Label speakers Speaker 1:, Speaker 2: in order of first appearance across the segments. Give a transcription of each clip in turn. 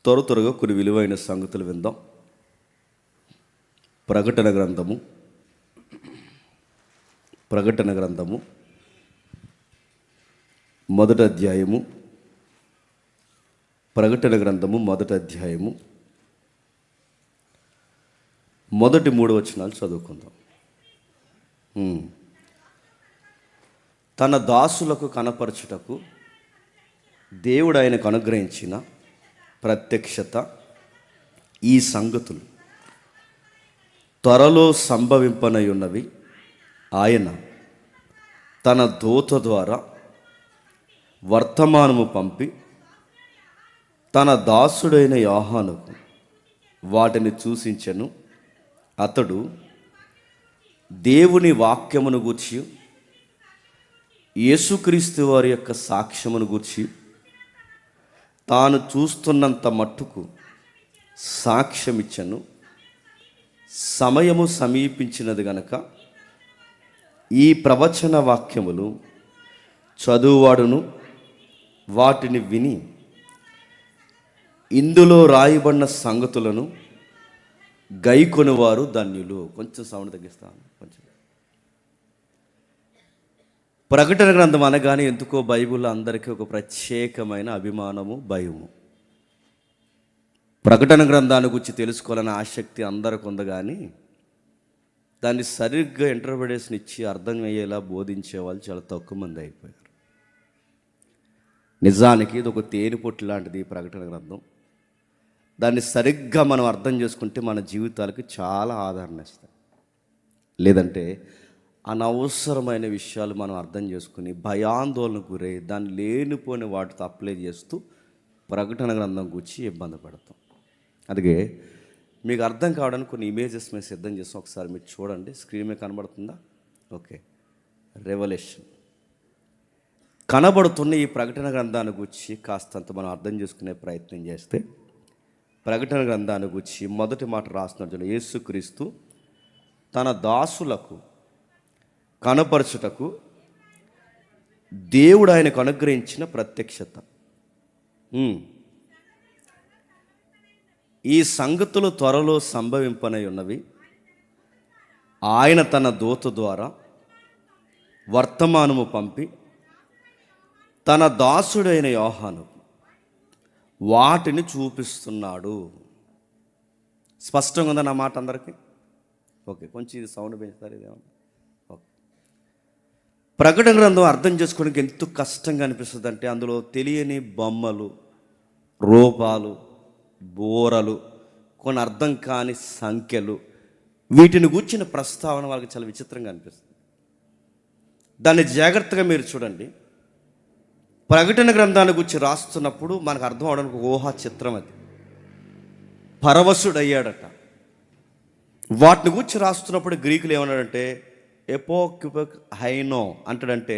Speaker 1: త్వరగా కొన్ని విలువైన సంగతులు విందాం. ప్రకటన గ్రంథము మొదటి అధ్యాయము. ప్రకటన గ్రంథము మొదటి అధ్యాయము మొదటి 3 వచనాలు చదువుకుందాం. తన దాసులకు కనపరచుటకు దేవుడు ఆయనకు అనుగ్రహించిన ప్రత్యక్షత ఈ సంగతులు త్వరలో సంభవింపనై ఉన్నవి. ఆయన తన దూత ద్వారా వర్తమానము పంపి తన దాసుడైన యోహానుకు వాటిని చూసించెను. అతడు దేవుని వాక్యమును గూర్చి, యేసుక్రీస్తు వారి యొక్క సాక్ష్యమును గూర్చి తాను చూస్తున్నంత మట్టుకు సాక్ష్యమిచ్చను. సమయము సమీపించినది గనక ఈ ప్రవచన వాక్యములు చదువువాడును వాటిని విని ఇందులో రాయబడిన సంగతులను గైకొనువారు ధన్యులు. కొంచెం సౌండ్ తగ్గిస్తాను. కొంచెం ప్రకటన గ్రంథం అనగానే ఎందుకో బైబిల్లో అందరికీ ఒక ప్రత్యేకమైన అభిమానము, భయము. ప్రకటన గ్రంథాన్ని గురించి తెలుసుకోవాలనే ఆసక్తి అందరికి ఉంది, కానీ దాన్ని సరిగ్గా ఇంటర్ప్రిటేషన్ ఇచ్చి అర్థం అయ్యేలా బోధించే వాళ్ళు చాలా తక్కువ మంది అయిపోయారు. నిజానికి ఇది ఒక తేనెపొట్టు లాంటిది ఈ ప్రకటన గ్రంథం. దాన్ని సరిగ్గా మనం అర్థం చేసుకుంటే మన జీవితాలకు చాలా ఆదరణ ఇస్తాయి. లేదంటే అనవసరమైన విషయాలు మనం అర్థం చేసుకుని భయాందోళనకు గురై దాన్ని లేనిపోని వాటితో అప్లై చేస్తూ ప్రకటన గ్రంథం గురించి ఇబ్బంది పడతాం. అందుకే మీకు అర్థం కావడానికి కొన్ని ఇమేజెస్ మేము సిద్ధం చేస్తాం. ఒకసారి మీరు చూడండి, స్క్రీన్ మీద కనబడుతుందా? ఓకే. రెవల్యూషన్ కనబడుతున్న ఈ ప్రకటన గ్రంథాన్ని గురించి కాస్తంత మనం అర్థం చేసుకునే ప్రయత్నం చేస్తే, ప్రకటన గ్రంథాన్ని గురించి మొదటి మాట రాస్తున్నట్టు, యేసుక్రీస్తు తన దాసులకు కనపరచుటకు దేవుడు ఆయనకు అనుగ్రహించిన ప్రత్యక్షత. ఈ సంగతులు త్వరలో సంభవింపనై ఉన్నవి. ఆయన తన దూత ద్వారా వర్తమానము పంపి తన దాసుడైన యోహాను వాటిని చూపిస్తున్నాడు. స్పష్టంగా ఉందా నా మాట అందరికీ? ఓకే, కొంచెం ఇది సౌండ్ పెంచుతారు. ఇదేమన్నా ఓకే. ప్రకటన గ్రంథం అర్థం చేసుకోవడానికి ఎంత కష్టంగా అనిపిస్తుంది అంటే, అందులో తెలియని బొమ్మలు, రూపాలు, బోరలు, కొన్ని అర్థం కాని సంఖ్యలు, వీటిని గూర్చిన ప్రస్తావన వాళ్ళకి చాలా విచిత్రంగా అనిపిస్తుంది. దాన్ని జాగ్రత్తగా మీరు చూడండి. ప్రకటన గ్రంథాన్ని గురించి రాస్తున్నప్పుడు మనకు అర్థం అవడానికి ఊహా చిత్రం. అది పరవశుడయ్యాడట. వాటిని గురించి రాస్తున్నప్పుడు గ్రీకులు ఏమన్నాడంటే ఎపోక్యుపక్ హైనో అంటాడంటే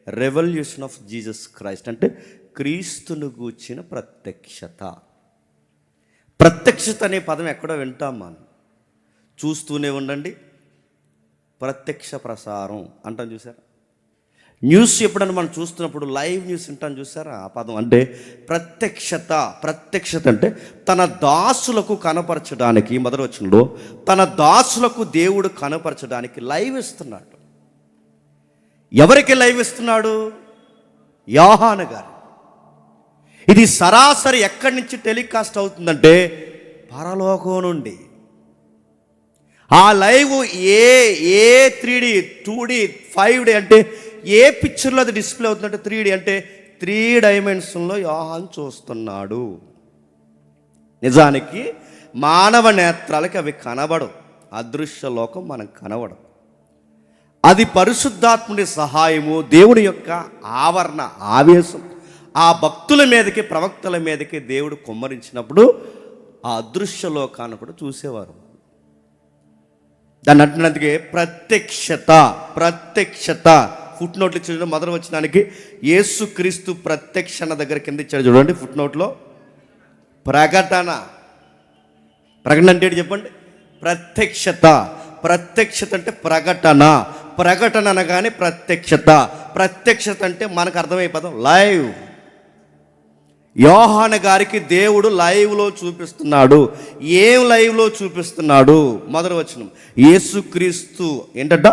Speaker 1: రెవల్యూషన్ ఆఫ్ జీసస్ క్రైస్ట్, అంటే క్రీస్తును గూర్చిన ప్రత్యక్షత. ప్రత్యక్షత అనే పదం ఎక్కడో వింటాం మనం. చూస్తూనే ఉండండి, ప్రత్యక్ష ప్రసారం అంటాం, చూసారా? న్యూస్ ఎప్పుడన్నా మనం చూస్తున్నప్పుడు లైవ్ న్యూస్ వింటాం, చూసారా? ఆ పదం అంటే ప్రత్యక్షత. ప్రత్యక్షత అంటే తన దాసులకు కనపరచడానికి, మొదటి వచనంలో తన దాసులకు దేవుడు కనపరచడానికి లైవ్ ఇస్తున్నాడు. ఎవరికి లైవ్ ఇస్తున్నాడు? యోహాను గారు. ఇది సరాసరి ఎక్కడి నుంచి టెలికాస్ట్ అవుతుందంటే పరలోకం నుండి. ఆ లైవ్ ఏ 3D 2D 5D అంటే ఏ పిక్చర్లో అది డిస్ప్లే అవుతుందంటే 3D అంటే 3 డైమెన్షన్లో యోహాను చూస్తున్నాడు. నిజానికి మానవ నేత్రాలకి అవి కనబడవు. అదృశ్య లోకం మనకు కనబడదు. అది పరిశుద్ధాత్ముడి సహాయము, దేవుని యొక్క ఆవరణ, ఆవేశం ఆ భక్తుల మీదకి, ప్రవక్తల మీదకి దేవుడు కుమ్మరించినప్పుడు ఆ అదృశ్య లోకాన్ని కూడా చూసేవారు. దాన్ని అంటున్నందుకే ప్రత్యక్షత. ప్రత్యక్షత ఫుట్ నోట్లు ఇచ్చిన మొదటి వచనానికి యేసుక్రీస్తు ప్రత్యక్షణ దగ్గర కింద ఇచ్చాడు చూడండి. ఫుట్ నోట్లో ప్రకటన. ప్రకటన అంటే ఏంటి చెప్పండి? ప్రత్యక్షత. ప్రత్యక్షత అంటే ప్రకటన. ప్రకటన అనగానే ప్రత్యక్షత. ప్రత్యక్షత అంటే మనకు అర్థమయ్యే పదం లైవ్. యోహాను గారికి దేవుడు లైవ్లో చూపిస్తున్నాడు. ఏం లైవ్లో చూపిస్తున్నాడు? మొదటి వచనం, యేసుక్రీస్తు ఏంటంట?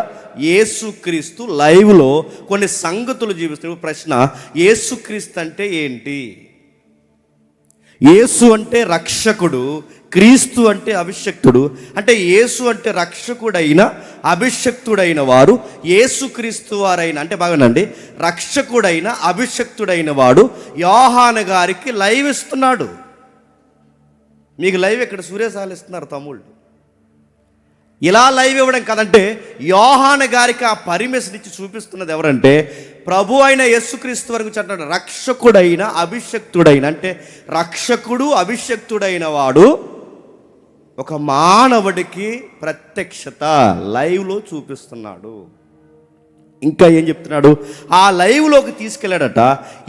Speaker 1: యేసుక్రీస్తు లైవ్లో కొన్ని సంగతులు చూపిస్తున్నాడు. ప్రశ్న, యేసుక్రీస్తు అంటే ఏంటి? యేసు అంటే రక్షకుడు, క్రీస్తు అంటే అభిషక్తుడు. అంటే యేసు అంటే రక్షకుడైన అభిషక్తుడైన వారు, యేసుక్రీస్తు వారైన అంటే బాగానండి రక్షకుడైన అభిషక్తుడైన వాడు యోహాను గారికి లైవ్ ఇస్తున్నాడు. మీకు లైవ్ ఇక్కడ సూర్యసాలు ఇస్తున్నారు తమ్ముళ్ళు. ఇలా లైవ్ ఇవ్వడం కదంటే యోహాను గారికి ఆ పర్మిషన్ ఇచ్చి చూపిస్తున్నది ఎవరంటే ప్రభు అయిన యేసుక్రీస్తు వరకు చెప్తున్నాడు. రక్షకుడైన అభిషక్తుడైన అంటే రక్షకుడు అభిషక్తుడైన వాడు ఒక మానవుడికి ప్రత్యక్షత లైవ్లో చూపిస్తున్నాడు. ఇంకా ఏం చెప్తున్నాడు? ఆ లైవ్లోకి తీసుకెళ్ళాడట.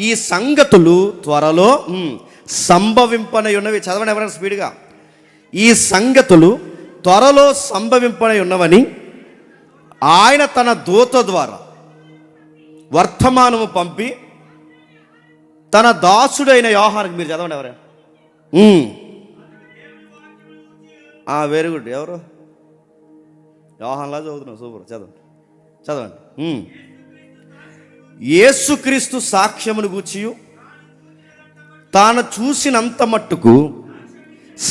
Speaker 1: ఈ సంగతులు త్వరలో సంభవింపనై ఉన్నవి. చదవండి ఎవరైనా స్పీడ్గా. ఈ సంగతులు త్వరలో సంభవింపనై ఉన్నవని ఆయన తన దూత ద్వారా వర్తమానము పంపి తన దాసుడైన యోహానుకి, మీరు చదవండి ఎవరైనా. Very good. ఎవరు? యోహాన్లా చదువుతున్నావు, సూపర్. చదవండి. యేసుక్రీస్తు సాక్ష్యమును గూర్చియు తాను చూసినంత మట్టుకు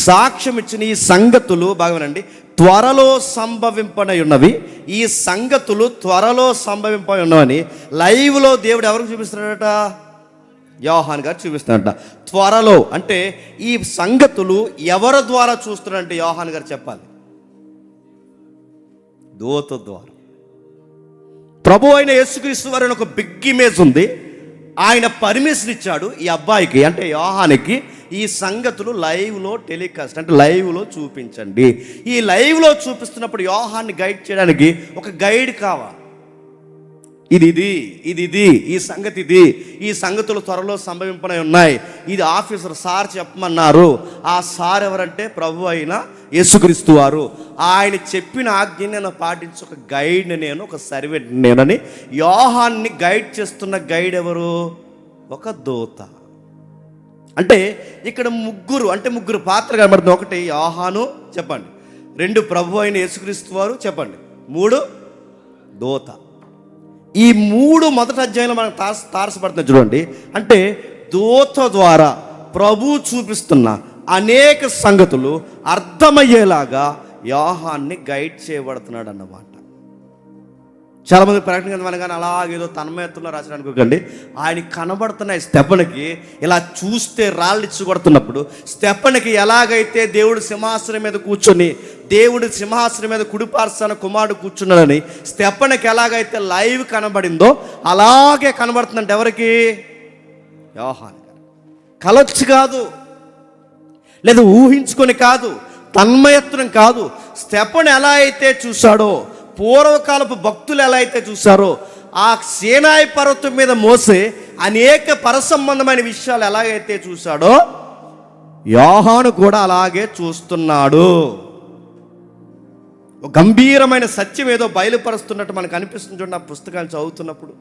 Speaker 1: సాక్ష్యం ఇచ్చిన ఈ సంగతులు బాగానండి త్వరలో సంభవింపనై ఉన్నవి. ఈ సంగతులు త్వరలో సంభవింపనై ఉన్నవని లైవ్లో దేవుడు ఎవరికి చూపిస్తున్నాడట? యోహాను గారు చూపిస్తున్నాడట. త్వరలో అంటే ఈ సంగతులు ఎవరి ద్వారా చూస్తున్నాడంటే యోహాను గారు చెప్పాలి. దూత ద్వారా. ప్రభు అయిన యేసుక్రీస్తు వారిని ఒక బిగ్ ఇమేజ్ ఉంది. ఆయన పర్మిషన్ ఇచ్చాడు ఈ అబ్బాయికి అంటే యోహానికి, ఈ సంగతులు లైవ్లో టెలికాస్ట్ అంటే లైవ్లో చూపించండి. ఈ లైవ్లో చూపిస్తున్నప్పుడు యోహాన్ని గైడ్ చేయడానికి ఒక గైడ్ కావాలి. ఇది ఈ సంగతి ఇది, ఈ సంగతులు త్వరలో సంభవింపనై ఉన్నాయి. ఇది ఆఫీసర్ సార్ చెప్పమన్నారు. ఆ సార్ ఎవరంటే ప్రభు అయిన యేసుక్రీస్తు వారు. ఆయన చెప్పిన ఆజ్ఞని నేను పాటించి ఒక గైడ్ని నేను, ఒక సర్వెంట్ నేనని యోహాన్ని గైడ్ చేస్తున్న గైడ్ ఎవరు? ఒక దూత. అంటే ఇక్కడ ముగ్గురు పాత్ర కనబడుతుంది. ఒకటి యోహాను చెప్పండి, 2 ప్రభు అయిన యేసుక్రీస్తు వారు చెప్పండి, 3 దూత. ఈ 3 మొదటి అధ్యాయంలో మనకు తారసపడుతుంది చూడండి. అంటే దూత ద్వారా ప్రభు చూపిస్తున్న అనేక సంగతులు అర్థమయ్యేలాగా యోహాన్ని గైడ్ చేయబడుతున్నాడు అన్నమాట. చాలామంది ప్రకటన గ్రంథం అనగానే అలాగేదో తన్మయత్వంలో రాసిన అనుకోకండి. ఆయన కనబడుతున్నాయి స్టెఫనుకి. ఇలా చూస్తే రాళ్ళు ఇచ్చి కొడుతున్నప్పుడు స్టెఫనుకి ఎలాగైతే దేవుడు సింహాసనం మీద కూర్చొని, దేవుడు సింహాసనం మీద కుడిపార్శ్వాన కుమారుడు కూర్చున్నాడని స్టెఫనుకి ఎలాగైతే లైవ్ కనబడిందో అలాగే కనబడుతుందంటే ఎవరికి? యోహాను గారు. కలొచ్చు కాదు, లేదా ఊహించుకొని కాదు, తన్మయత్వం కాదు. స్టెఫను ఎలా అయితే చూశాడో, పూర్వకాలపు భక్తులు ఎలా అయితే చూశారో, ఆ సీనాయి పర్వతం మీద మోసే అనేక పరసంబంధమైన విషయాలు ఎలాగైతే చూశాడో యోహాను కూడా అలాగే చూస్తున్నాడు. ఒక గంభీరమైన సత్యం ఏదో బయలుపరుస్తున్నట్టు మనకు అనిపిస్తుంది చూడండి. ఆ పుస్తకాలు చదువుతున్నప్పుడు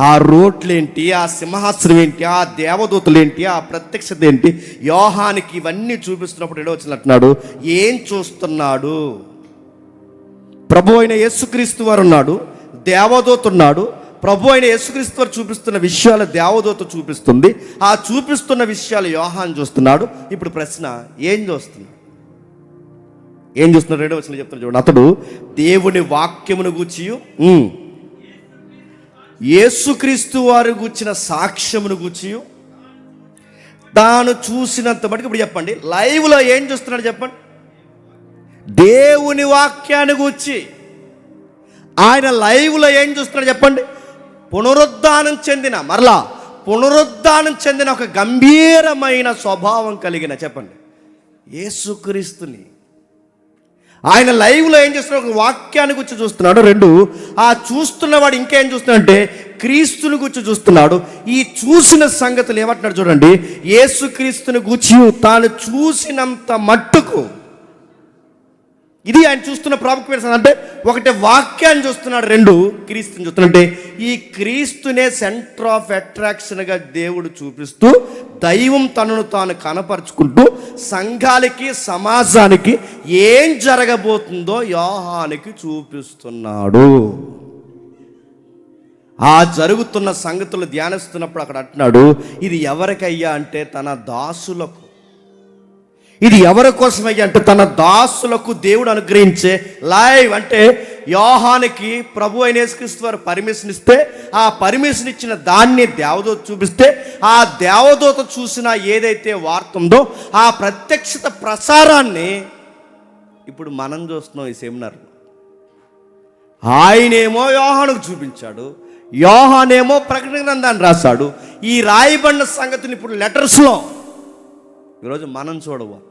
Speaker 1: ఆ రోడ్లేంటి, ఆ సింహాసనం ఏంటి, ఆ దేవదూతలేంటి, ఆ ప్రత్యక్షత ఏంటి, యోహానికి ఇవన్నీ చూపిస్తున్నప్పుడు ఏడో వచ్చినట్టున్నాడు. ఏం చూస్తున్నాడు? ప్రభు అయిన యేసుక్రీస్తు వారు ఉన్నాడు, దేవదూత ఉన్నాడు. ప్రభు అయిన యేసుక్రీస్తు వారు చూపిస్తున్న విషయాలు దేవదూత చూపిస్తుంది. ఆ చూపిస్తున్న విషయాలు యోహాను చూస్తున్నాడు. ఇప్పుడు ప్రశ్న, ఏం చూస్తున్నాడు? రెండో వచనం చెప్తున్నాడు చూడండి. అతడు దేవుని వాక్యమును గూర్చియు యేసుక్రీస్తు వారు గూర్చిన సాక్ష్యమును గూర్చియు తాను చూసినంత మటుకు. ఇప్పుడు చెప్పండి, లైవ్లో ఏం చూస్తున్నాడు చెప్పండి? దేవుని వాక్యాన్ని గూర్చి. ఆయన లైవ్లో ఏం చూస్తున్నాడు చెప్పండి? పునరుద్ధానం చెందిన ఒక గంభీరమైన స్వభావం కలిగిన చెప్పండి యేసుక్రీస్తుని ఆయన లైవ్లో ఏం చేస్తున్నాడు? ఒక వాక్యాన్ని గురించి చూస్తున్నాడు. 2, ఆ చూస్తున్నవాడు ఇంకేం చూస్తున్నాడంటే క్రీస్తుని గురించి చూస్తున్నాడు. ఈ చూసిన సంగతులు ఏమంటున్నాడు చూడండి. యేసుక్రీస్తుని గురించి తాను చూసినంత మట్టుకు ఇది ఆయన చూస్తున్న ప్రాముఖ్యమైన అంటే ఒకటి వాక్యాన్ని చూస్తున్నాడు, రెండు క్రీస్తుని చూస్తున్నాడంటే ఈ క్రీస్తునే సెంటర్ ఆఫ్ అట్రాక్షన్గా దేవుడు చూపిస్తూ దైవం తనను తాను కనపరుచుకుంటూ సంఘాలకి సమాజానికి ఏం జరగబోతుందో యోహానుకి చూపిస్తున్నాడు. ఆ జరుగుతున్న సంగతులు ధ్యానిస్తున్నప్పుడు అక్కడ అంటున్నాడు, ఇది ఎవరికయ్యా అంటే తన దాసులకు. ఇది ఎవరి కోసమయ్యా అంటే తన దాసులకు దేవుడు అనుగ్రహించే లైవ్. అంటే యోహానుకి ప్రభు అయిన యేసుక్రీస్తు వారు పర్మిషన్ ఇస్తే, ఆ పర్మిషన్ ఇచ్చిన దాన్ని దేవదూత చూపిస్తే, ఆ దేవదూత చూసిన ఏదైతే వార్త ఉందో ఆ ప్రత్యక్షత ప్రసారాన్ని ఇప్పుడు మనం చూస్తున్నాం ఈ సెమినార్. ఆయనేమో యోహానుకు చూపించాడు, యోహానేమో ప్రకటన గ్రంథాన్ని రాశాడు. ఈ రాయబడిన సంగతిని ఇప్పుడు లెటర్స్లో ఈరోజు మనం చూడబోతున్నాం.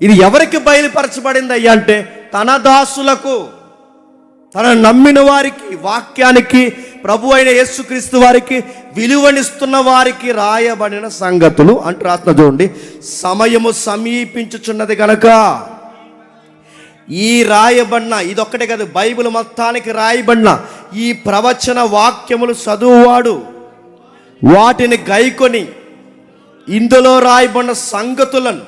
Speaker 1: ఇది ఎవరికి బయలుపరచబడింది అయ్యా అంటే తన దాసులకు, తన నమ్మిన వారికి, వాక్యానికి, ప్రభు అయిన యేసుక్రీస్తు వారికి విలువనిస్తున్న వారికి రాయబడిన సంగతులు అంటూ రాస్తున్నా. చూడండి, సమయము సమీపించుచున్నది కనుక ఈ రాయబడిన, ఇదొక్కటే కాదు బైబిల్ మొత్తానికి రాయబడిన ఈ ప్రవచన వాక్యములు చదువువాడు వాటిని గైకొని ఇందులో రాయబడిన సంగతులను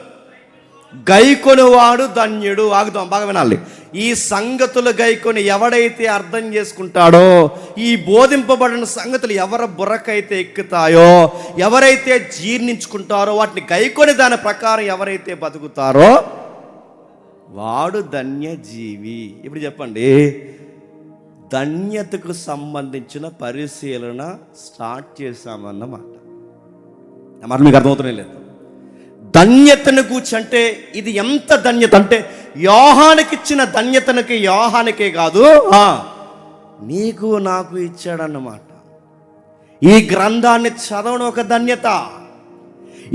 Speaker 1: గైకొనివాడు ధన్యుడు. ఆగుదాం, బాగా వినాలి. ఈ సంగతులు గైకొని ఎవడైతే అర్థం చేసుకుంటాడో, ఈ బోధింపబడిన సంగతులు ఎవరి బుర్రకైతే ఎక్కుతాయో, ఎవరైతే జీర్ణించుకుంటారో, వాటిని గైకొని దాని ప్రకారం ఎవరైతే బతుకుతారో వాడు ధన్యజీవి. ఇప్పుడు చెప్పండి, ధన్యతకు సంబంధించిన పరిశీలన స్టార్ట్ చేశామన్నమాట. మాట మీకు అర్థమవుతూనే లేదు. ధన్యతను కూర్చంటే ఇది ఎంత ధన్యత అంటే యోహానుకిచ్చిన ధన్యతనకి యోహానుకే కాదు, నీకు నాకు ఇచ్చాడన్నమాట. ఈ గ్రంథాన్ని చదవడం ఒక ధన్యత,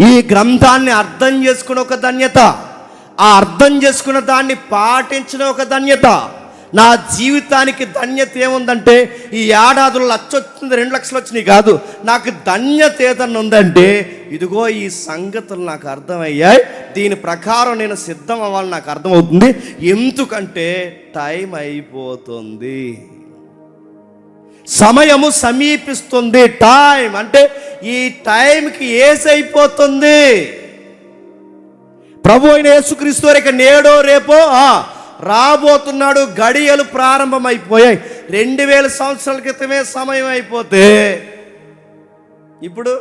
Speaker 1: ఈ గ్రంథాన్ని అర్థం చేసుకుని ఒక ధన్యత, ఆ అర్థం చేసుకున్న దాన్ని పాటించడం ఒక ధన్యత. నా జీవితానికి ధన్యత ఏముందంటే ఈ ఏడాదులు 1,00,000 వచ్చింది, 2 లక్షలు వచ్చినాయి కాదు. నాకు ధన్యత ఏదన్నా ఉందంటే ఇదిగో ఈ సంగతులు నాకు అర్థమయ్యాయి, దీని ప్రకారం నేను సిద్ధం అవ్వాలని నాకు అర్థమవుతుంది. ఎందుకంటే టైం అయిపోతుంది, సమయము సమీపిస్తుంది. టైం అంటే ఈ టైంకి ఏజ్ అయిపోతుంది. ప్రభు అయిన యేసుక్రీస్తు వారు ఇక నేడో రేపో రాబోతున్నాడు. గడియలు ప్రారంభమైపోయాయి. 2000 సంవత్సరాల క్రితమే సమయం అయిపోతే ఇప్పుడు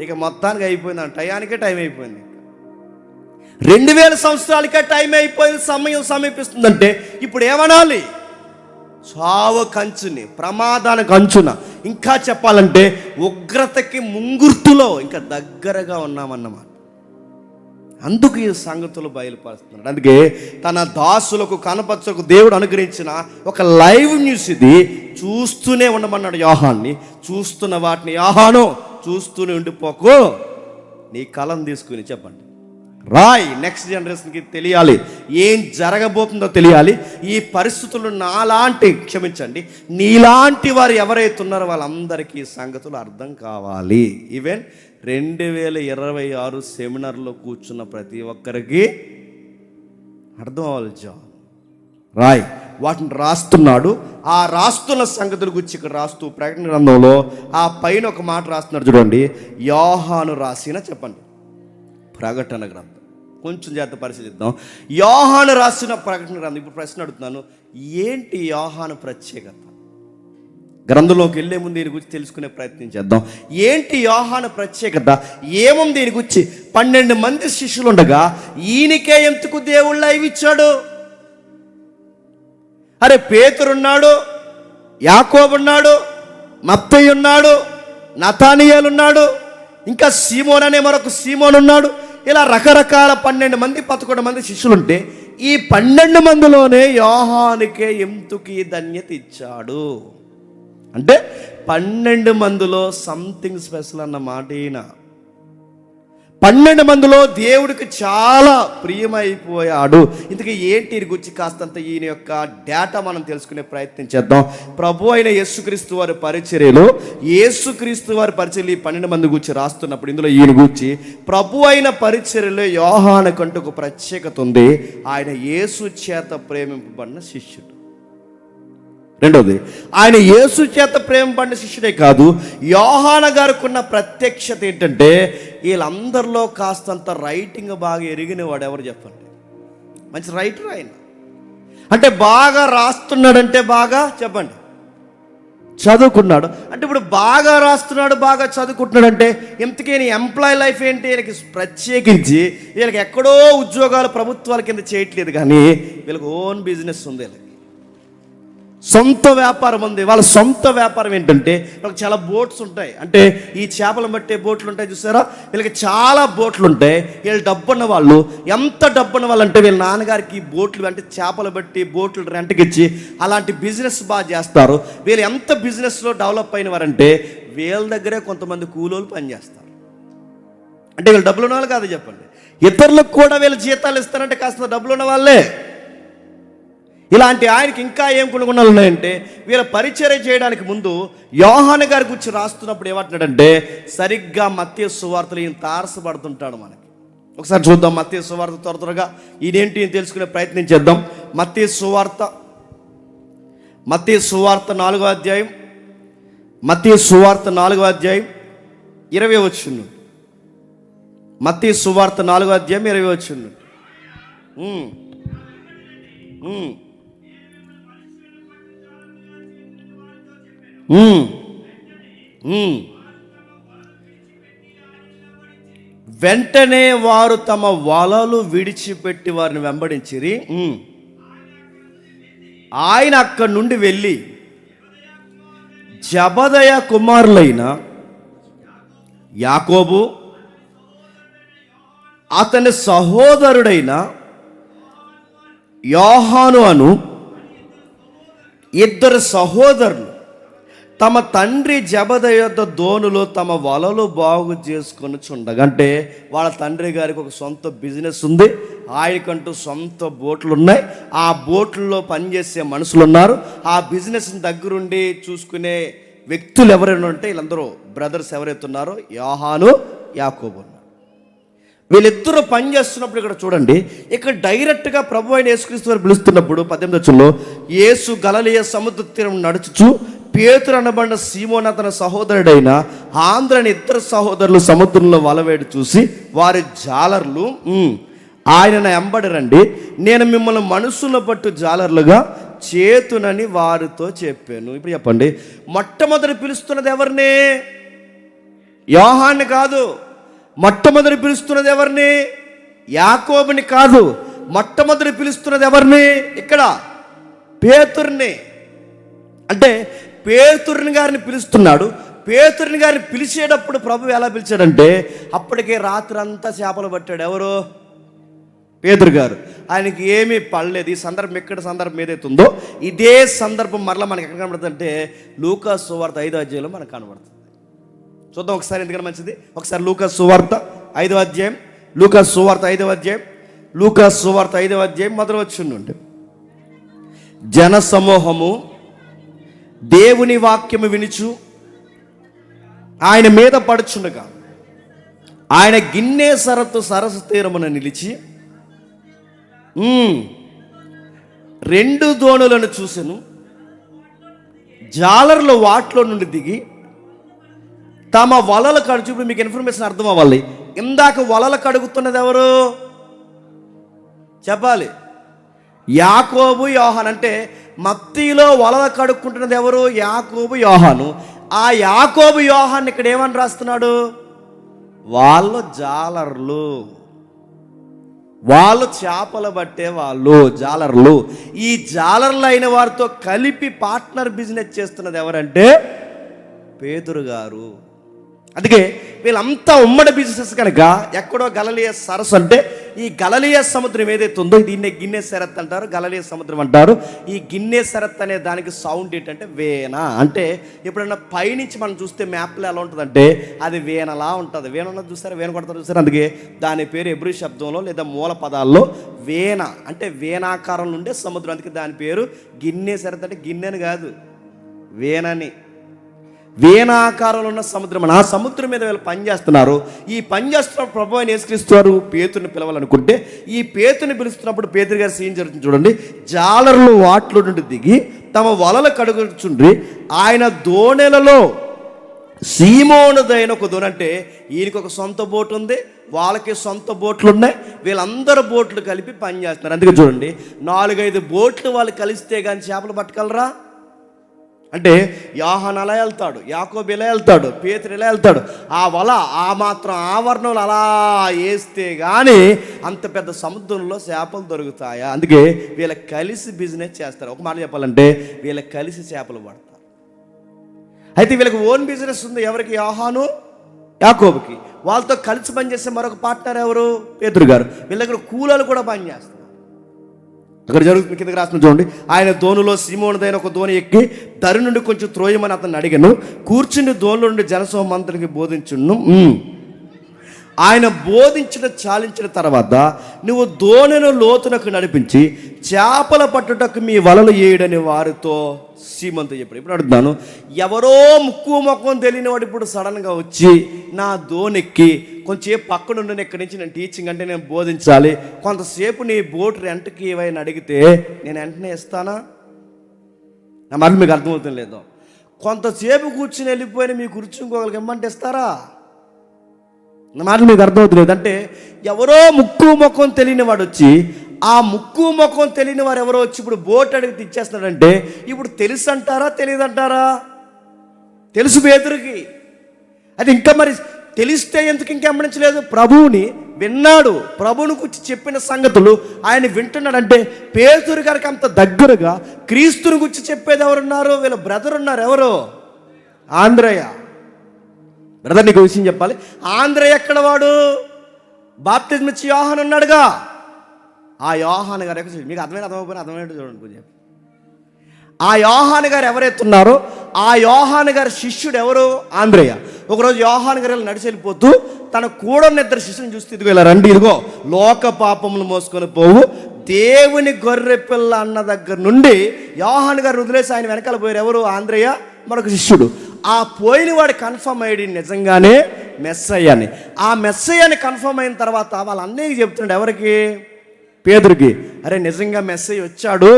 Speaker 1: ఇక మొత్తానికి అయిపోయింది, టయానికే టైం అయిపోయింది. 2000 సంవత్సరాలకే టైం అయిపోయింది, సమయం సమీపిస్తుందంటే ఇప్పుడు ఏమనాలి? చావు కంచుని, ప్రమాదానికి అంచున, ఇంకా చెప్పాలంటే ఉగ్రతకి ముంగుర్తులో ఇంకా దగ్గరగా ఉన్నామన్నమాట. అందుకు ఈ సంగతులు బయలుపరుస్తున్నాడు. అందుకే తన దాసులకు కనపరచకు దేవుడు అనుగ్రహించిన ఒక లైవ్ న్యూస్ ఇది. చూస్తూనే ఉండమన్నాడు యోహాన్ని. చూస్తున్న వాటిని యోహాను చూస్తూనే ఉండిపోకు, నీ కలం తీసుకుని చెప్పండి, రాయ్. నెక్స్ట్ జనరేషన్కి తెలియాలి, ఏం జరగబోతుందో తెలియాలి. ఈ పరిస్థితులు నీలాంటి వారు ఎవరైతే ఉన్నారో వాళ్ళందరికీ ఈ సంగతులు అర్థం కావాలి. ఈవెన్ 2026 సెమినార్లో కూర్చున్న ప్రతి ఒక్కరికి అర్థం అవ్వాలి. రాయ్, వాటిని రాస్తున్నాడు. ఆ రాస్తున్న సంగతుల గురించి ఇక్కడ రాస్తూ ప్రకటన గ్రంథంలో ఆ పైన ఒక మాట రాస్తున్నాడు చూడండి, యోహాను రాసిన, చెప్పండి, ప్రకటన గ్రంథం. కొంచెం జాగ్రత్త పరిశీలిద్దాం. యోహాను రాసిన ప్రకటన గ్రంథం. ఇప్పుడు ప్రశ్న అడుగుతున్నాను, ఏంటి యోహాను ప్రత్యేకత? గ్రంథంలోకి వెళ్ళే ముందు దీని గురించి తెలుసుకునే ప్రయత్నం చేద్దాం. ఏంటి యోహాను ప్రత్యేకత? ఏముంది దీని గురించి? 12 మంది శిష్యులు ఉండగా ఈయనకే ఎందుకు దేవుళ్ళ ఇవి ఇచ్చాడు? అరే, పేతురున్నాడు, యాకోబున్నాడు, మత్తయి ఉన్నాడు, నతానియేలు ఉన్నాడు, ఇంకా సీమోన్ అనే మరొక సీమోన్ ఉన్నాడు. ఇలా రకరకాల 12 మంది 11 మంది శిష్యులుంటే ఈ 12 మందిలోనే యోహానుకే ఎందుకు ఈ ధన్యత ఇచ్చాడు అంటే 12 మందిలో సంథింగ్ స్పెషల్ అన్న మాట. ఈయన 12 మందిలో దేవుడికి చాలా ప్రియమైపోయాడు. ఇంతకీ ఏంటి ఈయన గురించి కాస్తంత ఈయన యొక్క డేటా మనం తెలుసుకునే ప్రయత్నం చేద్దాం. ప్రభు అయిన యేసుక్రీస్తు వారి పరిచర్యలో యేసుక్రీస్తు వారి పరిచర్యలు ఈ 12 మంది గురించి రాస్తున్నప్పుడు ఇందులో ఈయన గురించి ప్రభు అయిన పరిచర్యలో యోహానుకంటూ ఒక ప్రత్యేకత ఉంది. ఆయన యేసు చేత ప్రేమింపబడిన శిష్యుడు. రెండవది, ఆయన యేసు చేత ప్రేమపడిన శిష్యుడే కాదు, యోహాను గారికి ఉన్న ప్రత్యక్షత ఏంటంటే వీళ్ళందరిలో కాస్తంత రైటింగ్ బాగా ఎరిగిన వాడు ఎవరు చెప్పండి? మంచి రైటర్ ఆయన. అంటే బాగా రాస్తున్నాడంటే బాగా చెప్పండి చదువుకున్నాడు. అంటే ఇప్పుడు బాగా రాస్తున్నాడు, బాగా చదువుకుంటున్నాడు అంటే ఇంతకీ ఎంప్లాయ్ లైఫ్ ఏంటి? వీళ్ళకి ప్రత్యేకించి వీళ్ళకి ఎక్కడో ఉద్యోగాలు ప్రభుత్వాల కింద చేయట్లేదు, కానీ వీళ్ళకి ఓన్ బిజినెస్ ఉంది, వీళ్ళకి సొంత వ్యాపారం ఉంది. వాళ్ళ సొంత వ్యాపారం ఏంటంటే వాళ్ళకి చాలా బోట్స్ ఉంటాయి. అంటే ఈ చేపలు పట్టే బోట్లు ఉంటాయి చూసారా, వీళ్ళకి చాలా బోట్లు ఉంటాయి. వీళ్ళు డబ్బున్న వాళ్ళు. ఎంత డబ్బున్న వాళ్ళు అంటే వీళ్ళ నాన్నగారికి బోట్లు అంటే చేపలు బట్టి బోట్లు రెంట్కి ఇచ్చి అలాంటి బిజినెస్ బాగా చేస్తారు. వీళ్ళు ఎంత బిజినెస్లో డెవలప్ అయిన వారంటే వీళ్ళ దగ్గరే కొంతమంది కూలోళ్ళు పనిచేస్తారు. అంటే వీళ్ళు డబ్బులు ఉన్న వాళ్ళు కాదు చెప్పండి, ఇతరులకు కూడా వీళ్ళు జీతాలు ఇస్తారంటే కాస్త డబ్బులు ఉన్న వాళ్ళే. ఇలాంటి ఆయనకి ఇంకా ఏం గుణగుణాలు ఉన్నాయంటే వీళ్ళ పరిచర్య చేయడానికి ముందు యోహాను గారి గురించి రాస్తున్నప్పుడు ఏమంటున్నాడంటే సరిగ్గా మత్తయి సువార్తలో ఈయన తారసపడుతుంటాడు. మనకి ఒకసారి చూద్దాం మత్తయి సువార్త త్వరగా ఇదేంటి అని తెలుసుకునే ప్రయత్నం చేద్దాం. మత్తయి సువార్త 4వ అధ్యాయం, మత్తయి సువార్త 4వ అధ్యాయం 20వ వచనం. మత్తయి సువార్త 4వ అధ్యాయం 20వ వచనం. వెంటనే వారు తమ వలలు విడిచిపెట్టి వారిని వెంబడించిరి. ఆయన అక్కడి నుండి వెళ్ళి జబదయ కుమారులైన యాకోబు అతని సహోదరుడైన యోహాను అను 2 సహోదరులు తమ తండ్రి జబదయి యొద్ద దోణిలో తమ వలలు బాగు చేసుకొని చుండగా, అంటే వాళ్ళ తండ్రి గారికి ఒక సొంత బిజినెస్ ఉంది, ఆయనకంటూ సొంత బోట్లు ఉన్నాయి, ఆ బోట్లలో పనిచేసే మనుషులు ఉన్నారు, ఆ బిజినెస్ దగ్గరుండి చూసుకునే వ్యక్తులు ఎవరైనా ఉంటే వీళ్ళందరూ బ్రదర్స్ ఎవరైతే ఉన్నారో యోహాను యాకోబు ఉన్నారు. వీళ్ళిద్దరూ పనిచేస్తున్నప్పుడు ఇక్కడ చూడండి, ఇక్కడ డైరెక్ట్గా ప్రభు అయిన యేసుక్రీస్తు వారు పిలుస్తున్నప్పుడు 18వ వచనంలో యేసు గలిలయ సముద్ర తీరం నడుచుచు పేతురు అనబడిన సీమోను అతని సహోదరుడైన ఆంధ్రని 2 సహోదరులు సముద్రంలో వలవేడి చూసి వారి జాలర్లు ఆయనను ఎంబడి రండి, నేను మిమ్మల్ని మనుషుల పట్టు జాలర్లుగా చేతునని వారితో చెప్పాను. ఇప్పుడు చెప్పండి, మొట్టమొదటి పిలుస్తున్నది ఎవరిని? యోహాన్ని కాదు. మొట్టమొదటి పిలుస్తున్నది ఎవరిని? యాకోబుని కాదు. మొట్టమొదటి పిలుస్తున్నది ఎవరిని? ఇక్కడ పేతురుని. అంటే పేతురుని గారిని పిలుస్తున్నాడు. పేతురుని గారిని పిలిచేటప్పుడు ప్రభు ఎలా పిలిచాడంటే అప్పటికే రాత్రి అంతా చేపలు పట్టాడు. ఎవరు? పేతురు గారు. ఆయనకి ఏమీ పడలేదు. ఈ సందర్భం ఎక్కడ సందర్భం ఏదైతే ఉందో ఇదే సందర్భం మరలా మనకి ఎక్కడ కనబడుతుంది అంటే లూకా సువార్త 5వ అధ్యాయంలో మనకు కనబడుతుంది. చూద్దాం ఒకసారి, ఎందుకంటే మంచిది. ఒకసారి లూకా సువార్త 5వ అధ్యాయం, లూకా సువార్త 5వ అధ్యాయం, లూకా సువార్త 5వ అధ్యాయం మొదలు వచ్చి జన సమూహము దేవుని వాక్యము వినుచు ఆయన మీద పడుచుండగా ఆయన గిన్నె సరస్సు తీరమున నిలిచి 2 దోణులను చూసెను. జాలర్లు వాటిలో నుండి దిగి తమ వలలు కడుచు. ఇప్పుడు మీకు ఇన్ఫర్మేషన్ అర్థం అవ్వాలి. ఇందాక వలలు కడుగుతున్నది ఎవరు చెప్పాలి? యాకోబు యోహాను. అంటే మత్తయిలో వలలు కడుక్కుంటున్నది ఎవరు? యాకోబు యోహాను. ఆ యాకోబు యోహాను ఇక్కడ ఏమని రాస్తున్నాడు? వాళ్ళు జాలర్లు, వాళ్ళు చేపలు పట్టే వాళ్ళు జాలర్లు. ఈ జాలర్లు అయిన వారితో కలిపి పార్ట్నర్ బిజినెస్ చేస్తున్నది ఎవరంటే పేతురు గారు. అందుకే వీళ్ళంతా ఉమ్మడి బిజినెస్ కనుక ఎక్కడో గలిలయ సరస్సు అంటే ఈ గలిలయ సముద్రం ఏదైతే ఉందో దీన్నే గిన్నెసెరత్ అంటారు, గలిలయ సముద్రం అంటారు. ఈ గిన్నెసెరత్ అనే దానికి సౌండ్ ఏంటంటే వేన. అంటే ఎప్పుడన్నా పైనుంచి మనం చూస్తే మ్యాప్లో ఎలా ఉంటుందంటే అది వేనలా ఉంటుంది. వేన ఉన్నది చూస్తారా, వేన కొడతారు చూస్తారా, అందుకే దాని పేరు ఎబ్రీ శబ్దంలో లేదా మూల పదాల్లో వేన అంటే వేనాకారంలో ఉండే సముద్రం, అందుకే దాని పేరు గిన్నెసెరత్. అంటే గిన్నెని కాదు, వేనని, వేనాకారంలో ఉన్న సముద్రం. ఆ సముద్రం మీద వీళ్ళు పనిచేస్తున్నారు. ఈ పనిచేస్తున్న ప్రభు అని యేసుక్రీస్తు పేతుని పిలవాలనుకుంటే ఈ పేతుని పిలుస్తున్నప్పుడు పేతురు గారి సీన్ జరుగుతుంది చూడండి. జాలర్లు వాటిలో నుండి దిగి తమ వలలు కడుగుచుండ్రి. ఆయన దోణెలలో సీమోనుదైన ఒక దోణి, అంటే ఈయనకి ఒక సొంత బోటు ఉంది, వాళ్ళకి సొంత బోట్లు ఉన్నాయి, వీళ్ళందరూ బోట్లు కలిపి పనిచేస్తున్నారు. అందుకే చూడండి 4-5 బోట్లు వాళ్ళు కలిస్తే కానీ చేపలు పట్టగలరా? అంటే యోహాను అలా వెళ్తాడు, యాకోబు ఇలా వెళ్తాడు, పేతురు ఇలా వెళ్తాడు. ఆ వల ఆ మాత్రం ఆవరణలు అలా వేస్తే కానీ అంత పెద్ద సముద్రంలో చేపలు దొరుకుతాయా? అందుకే వీళ్ళకి కలిసి బిజినెస్ చేస్తారు. ఒక మాట చెప్పాలంటే వీళ్ళకి కలిసి చేపలు పడతారు. అయితే వీళ్ళకి ఓన్ బిజినెస్ ఉంది. ఎవరికి? యోహాను యాకోబుకి. వాళ్ళతో కలిసి పనిచేసే మరొక పార్ట్నర్ ఎవరు? పేతురు గారు. వీళ్ళ దగ్గర కూలీలు కూడా పనిచేస్తారు. అక్కడ జరుగుతుంది, కిందకి రాసిన చూడండి. ఆయన దోణిలో సీమోనుదైన ఒక దోణి ఎక్కి దరి నుండి కొంచెం త్రోయమని అతను అడిగాను. కూర్చుని దోణిలో నుండి జనసమూహమంతటికి బోధించును. ఆయన బోధించిన చాలించిన తర్వాత నువ్వు దోణిను లోతునకు నడిపించి చేపల పట్టుటకు మీ వలలు వేయడని వారితో సీమంతో చెప్పాడు. ఇప్పుడు అడుగుతున్నాను, ఎవరో ముక్కు మొక్కం తెలియని వాడు ఇప్పుడు సడన్గా వచ్చి నా దోణెక్కి కొంచెంసేపు పక్కన ఉండి ఇక్కడి నుంచి నేను టీచింగ్ అంటే నేను బోధించాలి, కొంతసేపు నీ బోట్ రెంట్కి ఏవైనా అడిగితే నేను వెంటనే ఇస్తానా? నా మాట మీకు అర్థమవుతుంది లేదు. కొంతసేపు కూర్చుని వెళ్ళిపోయిన మీ కూర్చుని ఇమ్మంటే ఇస్తారా? నా మాట మీకు అర్థమవుతుంది. అంటే ఎవరో ముక్కు ముఖం తెలియని వాడు వచ్చి, ఆ ముక్కు ముఖం తెలియని వారు ఎవరో వచ్చి ఇప్పుడు బోట్ అడిగి తెచ్చేస్తున్నాడంటే ఇప్పుడు తెలుసు అంటారా తెలియదంటారా? తెలుసు పేతురుకి. అది ఇంకా మరి తెలిస్తే ఎందుకు ఇంకెమ్మడించలేదు? ప్రభువుని విన్నాడు, ప్రభువుని గురించి చెప్పిన సంగతులు ఆయన వింటున్నాడంటే పేతురు గారికి అంత దగ్గరగా క్రీస్తుని గురించి చెప్పేది ఎవరున్నారు? వీళ్ళ బ్రదర్ ఉన్నారు. ఎవరు? ఆంద్రయ్య బ్రదర్. నీకు విషయం చెప్పాలి. ఆంద్రయ్య ఎక్కడ వాడు? బాప్తిజం ఇచ్చి యోహాను ఉన్నాడుగా, ఆ యోహాను గారు మీకు అర్థమైపోయినా అర్థమైనట్టు చూడండి కొంచెం. ఆ యోహాను గారు ఎవరైతే ఉన్నారో ఆ యోహాను గారి శిష్యుడు ఎవరు? ఆంద్రయ్య. ఒకరోజు యోహాను గారు నడిచి వెళ్ళిపోతూ తన కూడా 2 శిష్యుని చూస్తే ఇదిగో ఇలా రండి, ఇదిగో లోక పాపములు మోసుకొని పోవు దేవుని గొర్రె పిల్ల అన్న దగ్గర నుండి యోహాను గారు వదిలేసి ఆయన వెనకాల పోయారు. ఎవరు? ఆంద్రయ్య మరొక శిష్యుడు. ఆ పోయిన వాడు కన్ఫర్మ్ అయ్యాడు నిజంగానే మెస్సయ్య అని. ఆ మెస్సయ్య అని కన్ఫర్మ్ అయిన తర్వాత వాళ్ళ అన్నయ్యకి చెప్తున్నాడు. ఎవరికి? పేతురుకి. అరే నిజంగా మెస్సయ్య వచ్చాడు,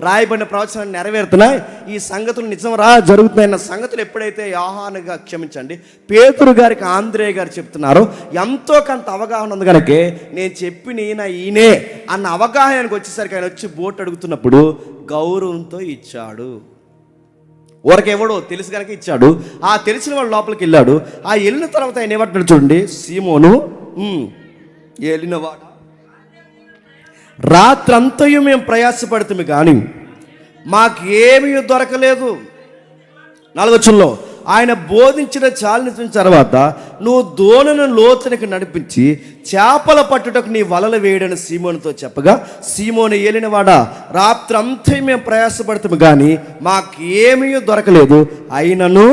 Speaker 1: రాయబడిన ప్రవచనాలు నెరవేరుతున్నాయి, ఈ సంగతులు నిజం జరుగుతున్నాయన్న సంగతులు ఎప్పుడైతే యోహానుగా క్షమించండి పేతురు గారికి ఆంద్రయ్య గారు చెప్తున్నారో ఎంతో కొంత అవగాహన ఉంది కనుక నేను చెప్పిన ఈయనే అన్న అవగాహనకు వచ్చేసరికి ఆయన వచ్చి బోట్ అడుగుతున్నప్పుడు గౌరవంతో ఇచ్చాడు. ఊరకెవడో తెలుసు కనుక ఇచ్చాడు. ఆ తెలిసిన వాడు లోపలికి వెళ్ళాడు. ఆ వెళ్ళిన తర్వాత ఆయన ఏమంటాడు చూడండి. సీమోను వెళ్ళినవాడు, రాత్రంతయు మేము ప్రయాసపడుతుంది కానీ మాకేమీ దొరకలేదు. 4వ వచనంలో ఆయన బోధించిన చాలించిన తర్వాత నువ్వు దోణిని లోతునికి నడిపించి చేపల పట్టుటకు నీ వలలు వేయడని సీమోనుతో చెప్పగా, సీమోను ఏలినవాడా, రాత్రంతా మేము ప్రయాసపడుతాము కానీ మాకేమీ దొరకలేదు, అయినను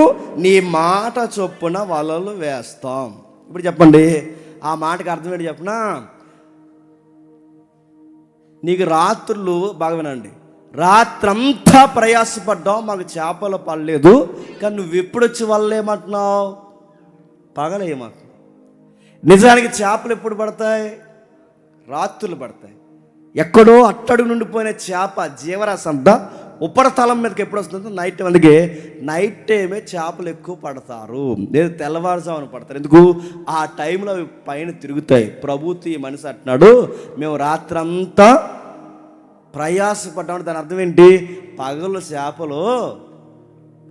Speaker 1: నీ మాట చొప్పున వలలు వేస్తాం. ఇప్పుడు చెప్పండి, ఆ మాటకి అర్థం ఏంటి చెప్పనా? నీకు రాత్రులు బాగా వినండి, రాత్రంతా ప్రయాసపడ్డావు, మాకు చేపలు పడలేదు, కానీ నువ్వు ఎప్పుడొచ్చి వల్ల ఏమంటున్నావు? పగలేమంటున్నావు. నిజానికి చేపలు ఎప్పుడు పడతాయి? రాత్రులు పడతాయి. ఎక్కడో అట్టడుగు నుండి పోయిన చేప జీవరాశి అంతా ఉపరితలం మీదకి ఎప్పుడు వస్తుందో నైట్ టైం. అందుకే నైట్ టైమే చేపలు ఎక్కువ పడతారు, లేదు తెల్లవారుజామున పడతారు. ఎందుకు? ఆ టైంలో అవి పైన తిరుగుతాయి. ప్రభుత్వ ఈ మనిషి అంటున్నాడు, మేము రాత్రంతా ప్రయాసపడ్డాము. దాని అర్థం ఏంటి? పగలు చేపలు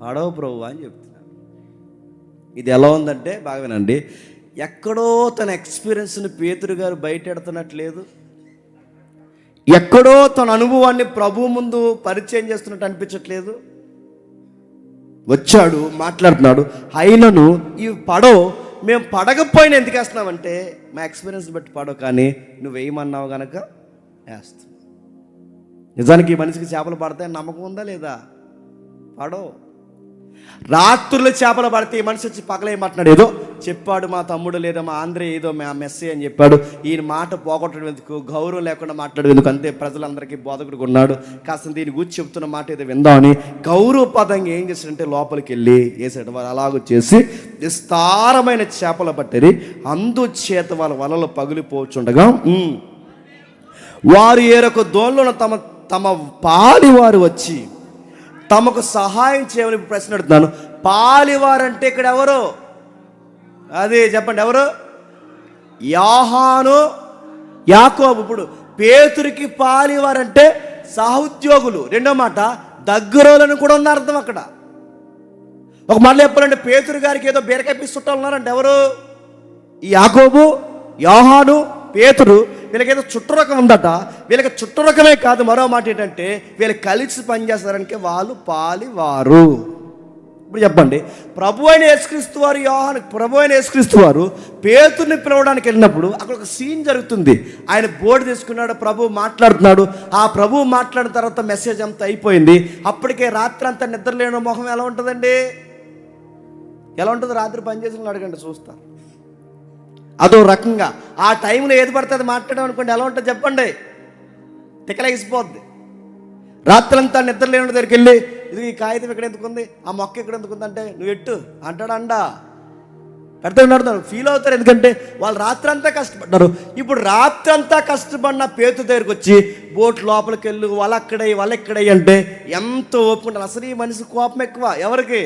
Speaker 1: పడవ ప్రభు అని చెప్తున్నాడు. ఇది ఎలా ఉందంటే బాగా వినండి, ఎక్కడో తన ఎక్స్పీరియన్స్ని పేతురు గారు బయట ఎడుతున్నట్లేదు, ఎక్కడో తన అనుభవాన్ని ప్రభు ముందు పరిచయం చేస్తున్నట్టు అనిపించట్లేదు. వచ్చాడు, మాట్లాడుతున్నాడు. అయినను ఈ పడవ మేము పడకపోయినా ఎందుకు వేస్తున్నామంటే మా ఎక్స్పీరియన్స్ బట్టి పడవు, కానీ నువ్వు వేయమన్నావు కనుక వేస్తాం. నిజానికి ఈ మనిషికి చేపలు పడతాయని నమ్మకం ఉందా లేదా? పడవు. రాత్రులు చేపలు పడితే ఈ మనిషి వచ్చి పగలేయమంటున్నాడు. ఏదో చెప్పాడు మా తమ్ముడు లేదా మా ఆంధ్రే ఏదో మా మెస్సీ అని చెప్పాడు, ఈయన మాట పోగొట్టడం ఎందుకు, గౌరవం లేకుండా మాట్లాడడం ఎందుకు, అంతే ప్రజలందరికీ బోధకుడు ఉన్నాడు, కాస్త దీని గురించి చెప్తున్న మాట ఏదో విందామని గౌరవపదంగా ఏం చేశాడంటే లోపలికి వెళ్ళి వేసాడు. వారు అలాగ చేసి విస్తారమైన చేపలు పట్టారు. అందుచేత వాళ్ళ వలలు పగిలిపోచుండగా వారు ఏరొక దోణిలో తమ పాలివారు వచ్చి తమకు సహాయం చేయమని ప్రశ్న అడుగుతున్నాను. పాలివారంటే ఇక్కడ ఎవరు? అదే చెప్పండి, ఎవరు? యోహాను, యాకోబు. ఇప్పుడు పేతురికి పాలివారంటే సహోద్యోగులు. రెండో మాట దగ్గరోళ్ళని కూడా ఉన్న అర్థం అక్కడ. ఒక మాట చెప్పాలంటే పేతురు గారికి ఏదో బీరకాయ పీసు చుట్టాలు ఉన్నారంటే ఎవరు? ఈ యాకోబు, యోహాను, పేతురు. వీళ్ళకేదో చుట్టరకం ఉందట. వీళ్ళకి చుట్టరకమే కాదు, మరో మాట ఏంటంటే వీళ్ళు కలిసి పనిచేస్తారంటే వాళ్ళు పాలివారు. ఇప్పుడు చెప్పండి, ప్రభు అయిన యేసుక్రీస్తు వారు ప్రభు అయిన యేసుక్రీస్తు వారు పేతుర్ని పిలవడానికి వెళ్ళినప్పుడు అక్కడ ఒక సీన్ జరుగుతుంది. ఆయన బోర్డు తీసుకున్నాడు, ప్రభు మాట్లాడుతున్నాడు. ఆ ప్రభు మాట్లాడిన తర్వాత మెసేజ్ అంతా అయిపోయింది. అప్పటికే రాత్రి అంతా నిద్రలేని మొహం ఎలా ఉంటుందండి? ఎలా ఉంటుంది? రాత్రి పనిచేసిన అడగండి, చూస్తారు. అదో రకంగా ఆ టైంలో ఏది పడుతుంది మాట్లాడడం అనుకోండి, ఎలా ఉంటుంది చెప్పండి? తిక్కలేసిపోద్ది. రాత్రంతా నిద్ర లేని దగ్గరికి వెళ్ళి ఇది ఈ కాగితం ఇక్కడ ఎందుకుంది, ఆ మొక్క ఇక్కడ ఎందుకుంది అంటే నువ్వు ఎట్టు అంటాడు. పెడతాడు ఫీల్ అవుతారు. ఎందుకంటే వాళ్ళు రాత్రంతా కష్టపడ్డారు. ఇప్పుడు రాత్రంతా కష్టపడిన పేతు దగ్గరికి వచ్చి బోట్ లోపలికి వెళ్ళు, వాళ్ళు ఎక్కడై అంటే ఎంత ఓపుకుంటారు. అసలు ఈ మనిషి కోపం ఎక్కువ. ఎవరికి?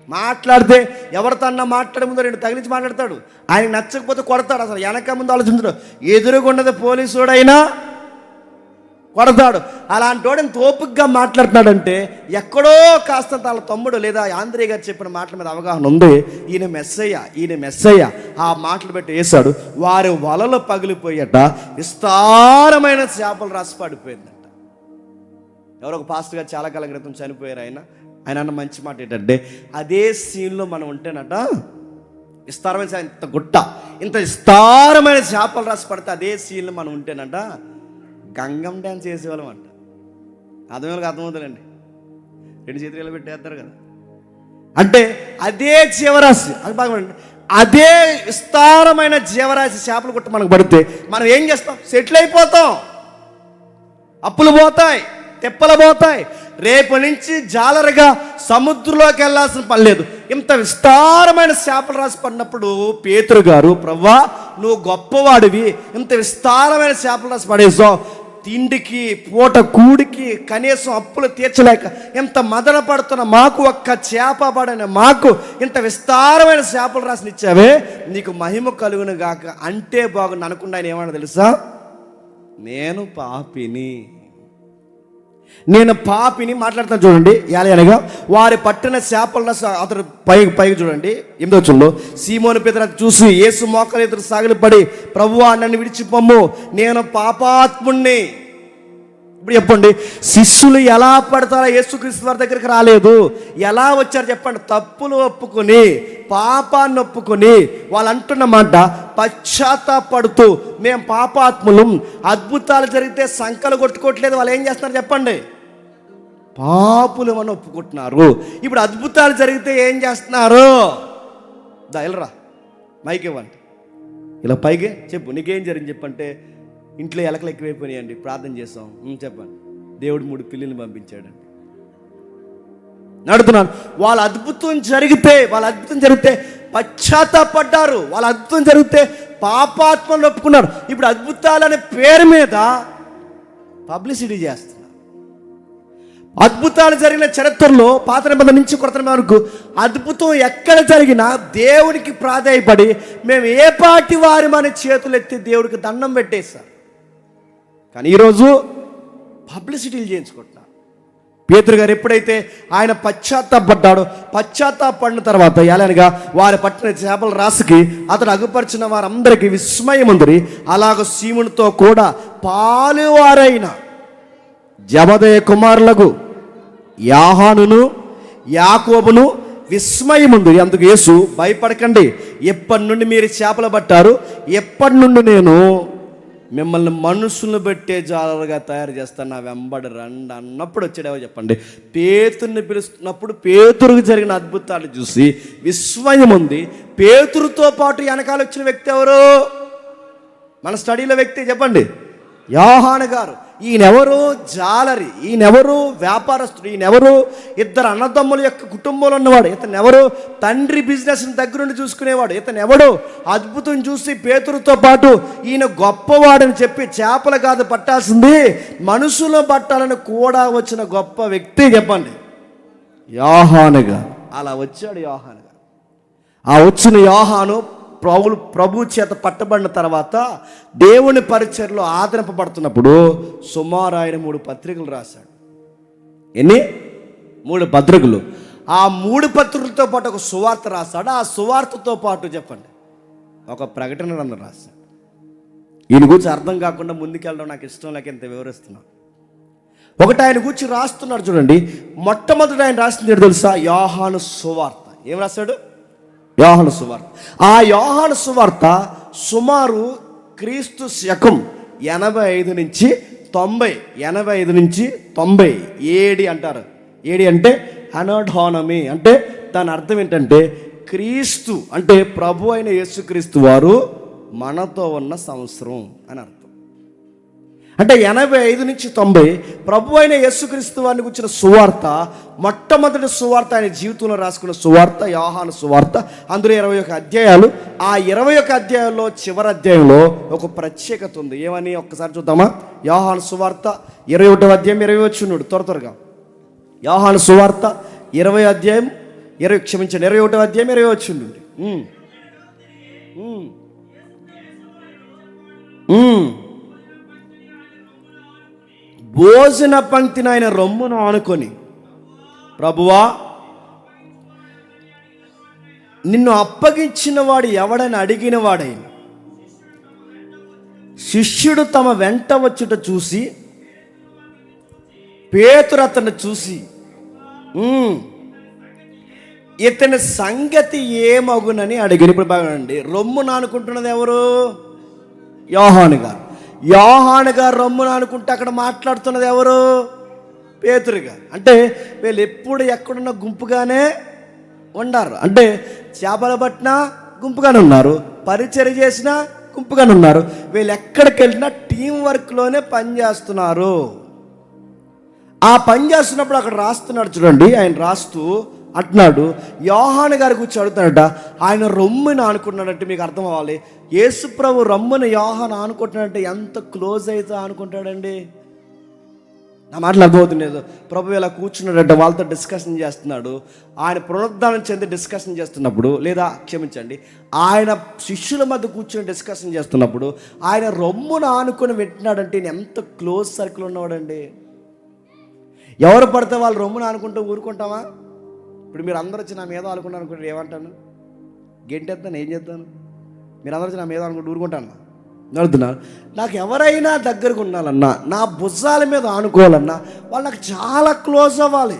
Speaker 1: మాట్లాడితే ఎవరితో అన్నా మాట్లాడే ముందు రెండు తగిలించి మాట్లాడతాడు. ఆయన నచ్చకపోతే కొడతాడు. అసలు వెనక ముందు ఆలోచించడు. ఎదురుగుండదు పోలీసుడైనా కొడతాడు. అలాంటి వాడు ఎంత ఓపికగా మాట్లాడుతున్నాడంటే ఎక్కడో కాస్త వాళ్ళ తమ్ముడు లేదా ఆంధ్రే గారు చెప్పిన మాటల మీద అవగాహన ఉంది. ఈయన మెస్సయ్య ఆ మాటలు పెట్టి వేశాడు. వారి వలలు పగిలిపోయట, విస్తారమైన చేపలు రాసి పడిపోయిందట. ఎవరో ఒక పాస్టర్ గారు చాలా కాలం క్రితం చనిపోయారు. ఆయన అన్న మంచి మాట ఏంటంటే అదే సీన్లో మనం ఉంటేనట విస్తారమైన ఇంత విస్తారమైన చేపలు రాసి పడితే అదే సీన్లో మనం ఉంటేనట గంగం డ్యాన్స్ చేసేవాళ్ళం అంట. అర్థమవుతుందండి. రెండు చేతులు పెట్టేస్తారు కదా. అంటే అదే జీవరాశి, అది బాగుండి, అదే విస్తారమైన జీవరాశి చేపలు కొట్టి మనకు పడితే మనం ఏం చేస్తాం? సెటిల్ అయిపోతాం. అప్పులు పోతాయి, తెప్పలు పోతాయి. రేపు నుంచి జాలరగా సముద్రంలోకి వెళ్ళాల్సిన పని లేదు. ఇంత విస్తారమైన చేపలు రాసి పడినప్పుడు పేతురు గారు, ప్రవ్వా నువ్వు గొప్పవాడివి, ఇంత విస్తారమైన చేపలు రాసి పడేసావు, తిండికి పూట కూడికి కనీసం అప్పులు తీర్చలేక ఎంత మదన పడుతున్న మాకు ఒక్క చేప పడని మాకు ఇంత విస్తారమైన చేపలు రాసి ఇచ్చావే, నీకు మహిమ కలుగును గాక అంటే బాగుంది అనుకుండా ఆయన ఏమన్నా తెలుసా? నేను పాపిని మాట్లాడుతాను చూడండి. అనగా వారి పట్టిన చేపల అతడు పైకి చూడండి 8వ వచనంలో సీమోను పేతురు చూసి యేసు మోకాలు ఎదురు సాగిలపడి, ప్రభువా నన్ను విడిచిపోమ్ము, నేను పాపాత్ముణ్ణి. ఇప్పుడు చెప్పండి, శిష్యులు ఎలా పడతారో యేసుక్రీస్తు వారి దగ్గరికి రాలేదు. ఎలా వచ్చారు చెప్పండి? తప్పులు ఒప్పుకొని, పాపాన్ని ఒప్పుకొని, వాళ్ళు అంటున్న మాట పశ్చాత్తాపడుతూ మేము పాపాత్ములం. అద్భుతాలు జరిగితే సంకలు కొట్టుకోవట్లేదు. వాళ్ళు ఏం చేస్తున్నారు చెప్పండి? పాపులు అని ఒప్పుకుంటున్నారు. ఇప్పుడు అద్భుతాలు జరిగితే ఏం చేస్తున్నారు? వెళ్ళరా మైక్ ఇవ్వండి, ఇలా పైకి చెప్పు, నీకేం జరిగింది చెప్పంటే ఇంట్లో ఎలకలు ఎక్కువైపోయినాయండి, ప్రార్థన చేస్తాం. చెప్పండి, దేవుడు 3 పిల్లిని పంపించాడండి. నడుతున్నాను. వాళ్ళ అద్భుతం జరిగితే పశ్చాత్తాపడ్డారు. వాళ్ళ అద్భుతం జరిగితే పాపాత్మను ఒప్పుకున్నారు. ఇప్పుడు అద్భుతాలనే పేరు మీద పబ్లిసిటీ చేస్తున్నారు. అద్భుతాలు జరిగిన చరిత్రలో పాత నిబంధన నుంచి కొత్త నిబంధన వరకు అద్భుతం ఎక్కడ జరిగినా దేవుడికి ప్రాధాయపడి మేము ఏ పాటి వారి మన చేతులు ఎత్తి దేవుడికి దండం పెట్టేశారు. కానీ ఈరోజు పబ్లిసిటీలు చేయించుకుంటున్నారు. పేతురు గారు ఎప్పుడైతే ఆయన పశ్చాత్తాపడిన తర్వాత ఎలానగా వారి పట్టిన చేపల రాశికి అతడు అగుపరిచిన వారందరికీ విస్మయముందరి. అలాగ సీమునితో కూడా పాలువారైన జబదయ కుమారులకు యోహానును యాకోబును విస్మయం ఉంది. అందుకు యేసు, భయపడకండి, ఎప్పటి నుండి మీరు చేపలు పట్టారు, ఎప్పటి నుండి నేను మిమ్మల్ని మనుషులను పెట్టే జాలరుగా తయారు చేస్తాను, నా వెంబడి రండి అన్నప్పుడు వచ్చాడేవో చెప్పండి. పేతురుని పిలుస్తున్నప్పుడు పేతురుకు జరిగిన అద్భుతాలు చూసి విస్మయం ఉంది. పేతురుతో పాటు వెనకాల వచ్చిన వ్యక్తి ఎవరు? మన స్టడీలో వ్యక్తి చెప్పండి, యోహాను గారు. ఈయనెవరు? జాలరి. ఈయనెవరు? వ్యాపారస్తుడు. ఈయనెవరు? ఇద్దరు అన్నదమ్ముల యొక్క కుటుంబంలో ఉన్నవాడు. ఇతను ఎవరు? తండ్రి బిజినెస్ని దగ్గరుండి చూసుకునేవాడు. ఇతను ఎవడు? అద్భుతం చూసి పేతురుతో పాటు ఈయన గొప్పవాడని చెప్పి చేపలు కాదు పట్టాల్సింది, మనుషులు పట్టాలని కూడా వచ్చిన గొప్ప వ్యక్తి చెప్పండి, యోహాను గారు. అలా వచ్చాడు యోహాను గారు. ఆ వచ్చిన యోహాను ప్రభు చేత పట్టబడిన తర్వాత దేవుని పరిచర్లో ఆదరింపబడుతున్నప్పుడు సుమారు ఆయన 3 పత్రికలు రాశాడు. ఎన్ని? 3 పత్రికలు. ఆ 3 పత్రికలతో పాటు ఒక సువార్త రాశాడు. ఆ సువార్తతో పాటు చెప్పండి ఒక ప్రకటన గ్రంథం రాశాడు. ఈయన గురించి అర్థం కాకుండా ముందుకెళ్ళడం నాకు ఇష్టం లేక ఇంత వివరిస్తున్నాను. ఒకటి ఆయన గురించి రాస్తున్నాడు చూడండి. మొట్టమొదటి ఆయన రాసింది తెలుసా? యోహాను సువార్త. ఏం రాశాడు? యోహాను సువార్త. ఆ యోహాను సువార్త సుమారు క్రీస్తు శకం 85 నుంచి 90, 85 నుంచి 90 ఏడి అంటారు. ఏడి అంటే అనోఢోనమీ, అంటే దాని అర్థం ఏంటంటే క్రీస్తు అంటే ప్రభు అయిన యేసుక్రీస్తు వారు మనతో ఉన్న సంవత్సరం అని అర్థం. అంటే 85 నుంచి 90 ప్రభు అయిన యేసుక్రీస్తు వారిని గురించిన సువార్త, మొట్టమొదటి సువార్త ఆయన జీవితంలో రాసుకున్న సువార్త యోహాను సువార్త. అందులో 21 అధ్యాయాలు. ఆ 21 అధ్యాయాల్లో చివరి అధ్యాయంలో ఒక ప్రత్యేకత ఉంది. ఏమని ఒక్కసారి చూద్దామా? యోహాను సువార్త 21వ అధ్యాయం 20 వచ్చినాడు త్వరగా. యోహాను సువార్త 21వ అధ్యాయం 20 వచ్చిండు. భోజన పంక్తిని ఆయన రొమ్మును ఆనుకొని, ప్రభువా నిన్ను అప్పగించిన వాడు ఎవడని అడిగిన వాడైన శిష్యుడు తమ వెంట వచ్చుట చూసి పేతురు అతన్ని చూసి ఇతని సంగతి ఏమగునని అడిగిన. ఇప్పుడు బాగుండండి, రొమ్మును ఆనుకుంటున్నది ఎవరు? యోహాను గారు. యోహాను గారు రొమ్మును అనుకుంటే అక్కడ మాట్లాడుతున్నది ఎవరు? పేతురు గారు. అంటే వీళ్ళు ఎప్పుడు ఎక్కడున్న గుంపుగానే ఉండారు. అంటే చేపలు పట్టినా గుంపుగానే ఉన్నారు, పరిచర్య చేసినా గుంపుగానే ఉన్నారు. వీళ్ళు ఎక్కడికి వెళ్ళినా టీం వర్క్లోనే పనిచేస్తున్నారు. ఆ పని చేస్తున్నప్పుడు అక్కడ రాస్తున్నాడు చూడండి. ఆయన రాస్తూ అంటున్నాడు, యోహాను గారి గురించి అడుగుతాడట. ఆయన రొమ్ముని ఆనుకుంటున్నాడంటే మీకు అర్థం అవ్వాలి, యేసు ప్రభు రొమ్ముని యోహాను ఆనుకుంటున్నాడంటే ఎంత క్లోజ్ అయితే ఆనుకుంటాడండి. నా మాటలు అర్థమవుతుంది. ప్రభు ఇలా కూర్చున్నాడంటే వాళ్ళతో డిస్కషన్ చేస్తున్నాడు. ఆయన పునరుద్ధానం చెంది డిస్కషన్ చేస్తున్నప్పుడు, లేదా క్షమించండి, ఆయన శిష్యుల మధ్య కూర్చొని డిస్కషన్ చేస్తున్నప్పుడు ఆయన రొమ్మును ఆనుకొని వింటున్నాడంటే ఎంత క్లోజ్ సర్కిల్ ఉన్నవాడండి. ఎవరు పడితే వాళ్ళు రొమ్మును ఆనుకుంటూ ఊరుకుంటామా? ఇప్పుడు మీరు అందరూ వచ్చి నా మీద అనుకుంటాను అనుకుంటే ఏమంటాను? గెంటేస్తాను, ఏం చేస్తాను? మీరు అందరూ వచ్చి నా మీద అనుకుంటూ ఊరుకుంటాను నడుతున్నాను. నాకు ఎవరైనా దగ్గరకు ఉండాలన్నా, నా భుజాల మీద ఆనుకోవాలన్నా వాళ్ళు నాకు చాలా క్లోజ్ అవ్వాలి.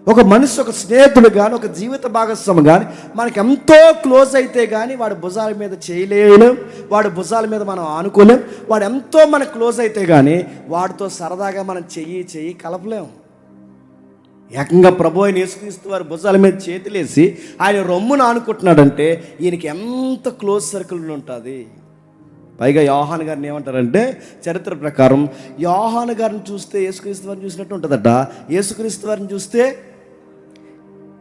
Speaker 1: ఒక మనిషి, ఒక స్నేహితుడు కానీ, ఒక జీవిత భాగస్వామి కానీ మనకి ఎంతో క్లోజ్ అయితే కానీ వాడి భుజాల మీద చేయలేం, వాడి భుజాల మీద మనం ఆనుకోలేం. వాడు ఎంతో మనకు క్లోజ్ అయితే కానీ వాడితో సరదాగా మనం చెయ్యి కలపలేము. ఏకంగా ప్రభు అయిన యేసుక్రీస్తు వారి భుజాల మీద చేతులేసి ఆయన రొమ్మును ఆనుకుంటున్నాడంటే ఈయనకి ఎంత క్లోజ్ సర్కిల్ ఉంటుంది. పైగా యోహాను గారిని ఏమంటారంటే, చరిత్ర ప్రకారం యోహాను గారిని చూస్తే యేసుక్రీస్తు వారిని చూసినట్టు ఉంటుందట, యేసుక్రీస్తు వారిని చూస్తే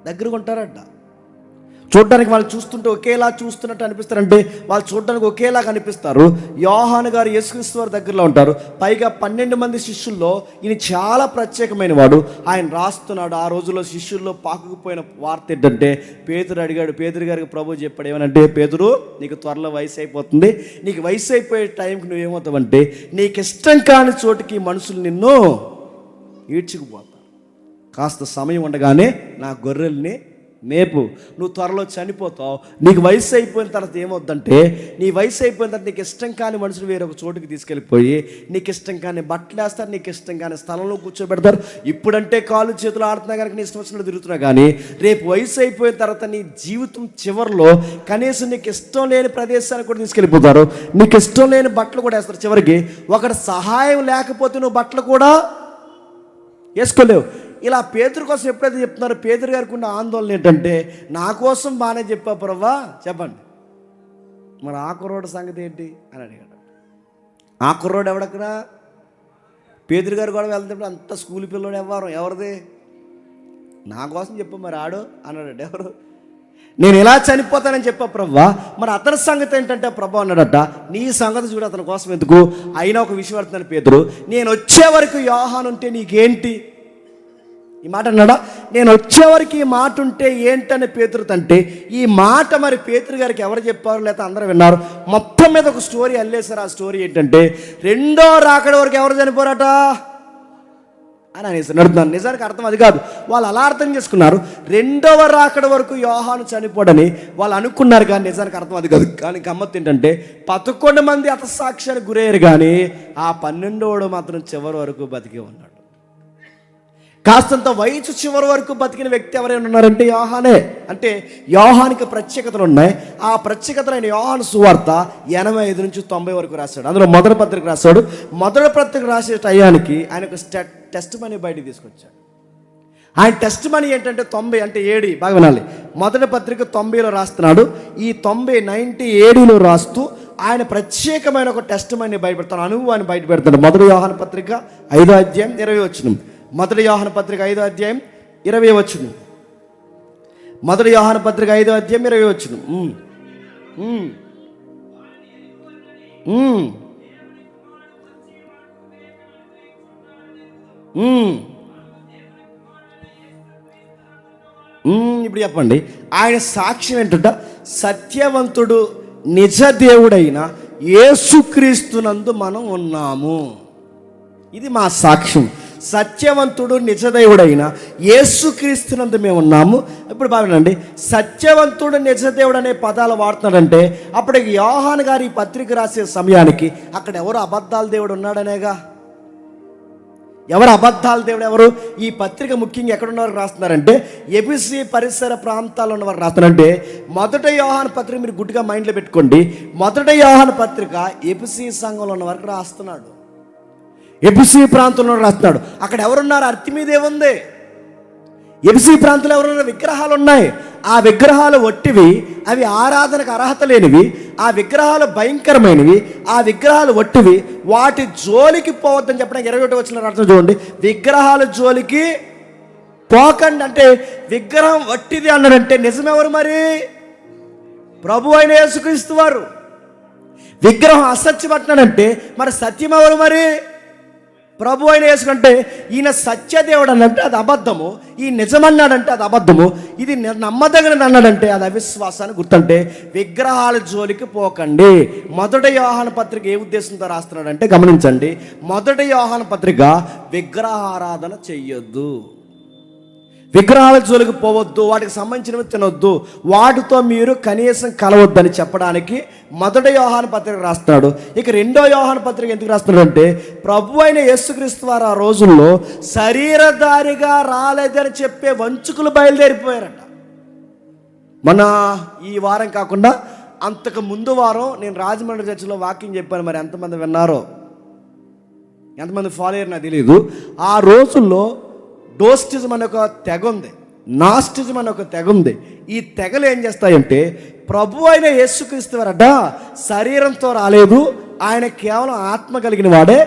Speaker 1: దగ్గరగా ఉంటారట. చూడడానికి వాళ్ళు చూస్తుంటే ఒకేలా చూస్తున్నట్టు అనిపిస్తారంటే వాళ్ళు చూడడానికి ఒకేలా కనిపిస్తారు. యోహాను గారు యేసుక్రీస్తు వారి దగ్గరలో ఉంటారు. పైగా 12 మంది శిష్యుల్లో ఈయన చాలా ప్రత్యేకమైన వాడు. ఆయన రాస్తున్నాడు. ఆ రోజుల్లో శిష్యుల్లో పాకుకుపోయిన వార్త ఏంటంటే, పేతురు అడిగాడు. పేతురు గారికి ప్రభు చెప్పాడు ఏమనంటే, పేతురు నీకు త్వరలో వయసు అయిపోతుంది, నీకు వయసు అయిపోయే టైంకి నువ్వేమవుతావంటే నీకు ఇష్టం కాని చోటికి మనుషులు నిన్ను ఈడ్చుకుపోతారు. కాస్త సమయం ఉండగానే నా గొర్రెల్ని మేపు. నువ్వు త్వరలో చనిపోతావు. నీకు వయసు అయిపోయిన తర్వాత ఏమవుద్దంటే, నీ వయసు అయిపోయిన తర్వాత నీకు ఇష్టం కాని మనుషులు వేరొక చోటుకి తీసుకెళ్ళిపోయి నీకు ఇష్టం కాని బట్టలు వేస్తారు, నీకు ఇష్టం కాని స్థలంలో కూర్చోబెడతారు. ఇప్పుడంటే కాళ్ళు చేతులు ఆడుతున్నా కనుక నీ ఇష్టం వచ్చినట్టు తిరుగుతున్నా, కానీ రేపు వయసు అయిపోయిన తర్వాత నీ జీవితం చివరిలో కనీసం నీకు ఇష్టం లేని ప్రదేశానికి కూడా తీసుకెళ్ళిపోతారు. నీకు ఇష్టం లేని బట్టలు కూడా వేస్తారు. చివరికి ఒకటి సహాయం లేకపోతే నువ్వు బట్టలు కూడా వేసుకోలేవు. ఇలా పేతురు కోసం ఎప్పుడైతే చెప్తున్నారో, పేతురు గారికి ఉన్న ఆందోళన ఏంటంటే, నా కోసం బాగానే చెప్పా ప్రభువా, చెప్పండి మరి ఆ కుర్రోడు సంగతి ఏంటి అని అడిగాడు. ఆ కుర్రోడు ఎవడక్కడ? పేతురు గారు కూడా వెళ్తున్నప్పుడు అంత స్కూల్ పిల్లోడు ఎవరిది? నా కోసం చెప్పు మరి ఆడు అన్నాడు. ఎవరు? నేను ఇలా చనిపోతానని చెప్పా ప్రభువా, మరి అతని సంగతి ఏంటంటే ప్రభు అన్నాడట, నీ సంగతి చూడు, అతని కోసం ఎందుకు? అయినా ఒక విషయం అడుగుతున్నాను పేతురు, నేను వచ్చే వరకు యోహాను ఉంటే నీకేంటి? ఈ మాట అన్నాడా? నేను వచ్చే వరకు ఈ మాట ఉంటే ఏంటని పేతురు అంటే, ఈ మాట మరి పేతురు గారికి ఎవరు చెప్పారు లేకపోతే అందరూ విన్నారు? మొత్తం మీద ఒక స్టోరీ అల్లేశారు. ఆ స్టోరీ ఏంటంటే, రెండో రాకడ వరకు ఎవరు చనిపోరాట అని అనేసి నడుతున్నాను. నిజానికి అర్థం అది కాదు, వాళ్ళు అలా అర్థం చేసుకున్నారు. రెండవ రాకడ వరకు యోహాను చనిపోడని వాళ్ళు అనుకున్నారు, కానీ నిజానికి అర్థం అది కాదు. కానీ గమ్మత్తు ఏంటంటే, 11 మంది హతసాక్ష్యానికి గురయ్యారు, కానీ ఆ 12వ మాత్రం చివరి వరకు బతికే ఉన్నాడు. కాస్తంత వయసు చివరి వరకు బతికిన వ్యక్తి ఎవరైనా ఉన్నారంటే యోహానే. అంటే యోహానికి ప్రత్యేకతలు ఉన్నాయి. ఆ ప్రత్యేకతలు ఆయన యోహాను సువార్త 85 నుంచి 90 వరకు రాశాడు. అందులో మొదటి పత్రిక రాశాడు. మొదటి పత్రిక రాసే టయానికి ఆయన ఒక టెస్ట్ మనీ బయటికి తీసుకొచ్చాడు. ఆయన టెస్ట్ మనీ ఏంటంటే 90 అంటే 7, బాగా వినాలి. మొదటి పత్రిక 90లో రాస్తున్నాడు. ఈ 97లో రాస్తూ ఆయన ప్రత్యేకమైన ఒక టెస్ట్ మనీ బయటపెడతాడు, అనుభవాన్ని బయట పెడతాడు. మొదటి యోహాను పత్రిక 5వ అధ్యాయం 20వ వచనం. మొదటి యోహాను పత్రిక 5వ అధ్యాయం 20వ వచనం. మొదటి యోహాను పత్రిక 5వ అధ్యాయం 20వ వచనం. ఇప్పుడు చెప్పండి, ఆయన సాక్ష్యం ఏంటంట? సత్యవంతుడు నిజ దేవుడైన యేసుక్రీస్తునందు మనం ఉన్నాము. ఇది మా సాక్ష్యం. సత్యవంతుడు నిజదేవుడైన యేసుక్రీస్తునందు మేము ఉన్నాము. ఇప్పుడు బాగుండండి, సత్యవంతుడు నిజదేవుడు అనే పదాలు వాడుతున్నాడంటే అప్పటికి యోహాను గారు ఈ పత్రిక రాసే సమయానికి అక్కడ ఎవరు అబద్ధాల దేవుడు ఉన్నాడనేగా. ఎవరు అబద్ధాల దేవుడు? ఎవరు? ఈ పత్రిక ముఖ్యంగా ఎక్కడున్నవారు రాస్తున్నారంటే ఎబిసి పరిసర ప్రాంతాల్లో ఉన్నవారు రాస్తున్నారంటే, మొదటి యోహాను పత్రిక మీరు గుడ్డిగా మైండ్లో పెట్టుకోండి. మొదటి యోహాను పత్రిక ఎబిసి సంఘంలో ఉన్న వరకు రాస్తున్నాడు, ఎబిసి ప్రాంతంలో రాస్తున్నాడు. అక్కడ ఎవరున్నారు? అర్తి మీద ఏముంది? ఎబిసి ప్రాంతంలో ఎవరున్నారు? విగ్రహాలు ఉన్నాయి. ఆ విగ్రహాలు ఒట్టివి, అవి ఆరాధనకు అర్హత లేనివి. ఆ విగ్రహాలు భయంకరమైనవి, ఆ విగ్రహాలు ఒట్టివి, వాటి జోలికి పోవద్దని చెప్పడానికి 21 వచనం అర్థం చూడండి. విగ్రహాల జోలికి పోకండి అంటే విగ్రహం ఒట్టిది అన్నాడంటే నిజమెవరు మరి? ప్రభు అయిన యేసుక్రీస్తు వారు. విగ్రహం అసత్యం అంటున్నాడంటే మరి సత్యం ఎవరు మరి? ప్రభు అయిన యేసు. అంటే ఈయన సత్యదేవుడు అనంటే అది అబద్ధము, ఈ నిజమన్నాడంటే అది అబద్ధము, ఇది నమ్మదగినది అన్నాడంటే అది అవిశ్వాసాన్ని గుర్తంటే విగ్రహాల జోలికి పోకండి. మొదటి యోహాను పత్రిక ఏ ఉద్దేశంతో రాస్తున్నాడంటే గమనించండి. మొదటి యోహాను పత్రిక విగ్రహారాధన చెయ్యొద్దు, విగ్రహాల జోలికి పోవద్దు, వాటికి సంబంధించినవి తినొద్దు, వాటితో మీరు కనీసం కలవద్దని చెప్పడానికి మొదటి యోహాను పత్రిక రాస్తున్నాడు. ఇక రెండో యోహాను పత్రిక ఎందుకు రాస్తున్నాడు అంటే, ప్రభు అయిన యేసుక్రీస్తు వారు ఆ రోజుల్లో శరీరధారిగా రాలేదని చెప్పే వంచుకులు బయలుదేరిపోయారట. మన ఈ వారం కాకుండా అంతకు ముందు వారం నేను రాజమండ్రి చర్చిలో వాకింగ్ చెప్పాను. మరి ఎంతమంది విన్నారో, ఎంతమంది ఫాలో అయ్యారో నాకు తెలియదు. ఆ రోజుల్లో డోస్టిజం అనే ఒక తెగ ఉంది, నాస్టిజం అనే ఒక తెగ ఉంది. ఈ తెగలు ఏం చేస్తాయంటే, ప్రభు అయిన యేసుక్రీస్తు వారట శరీరంతో రాలేదు, ఆయన కేవలం ఆత్మ కలిగిన వాడే,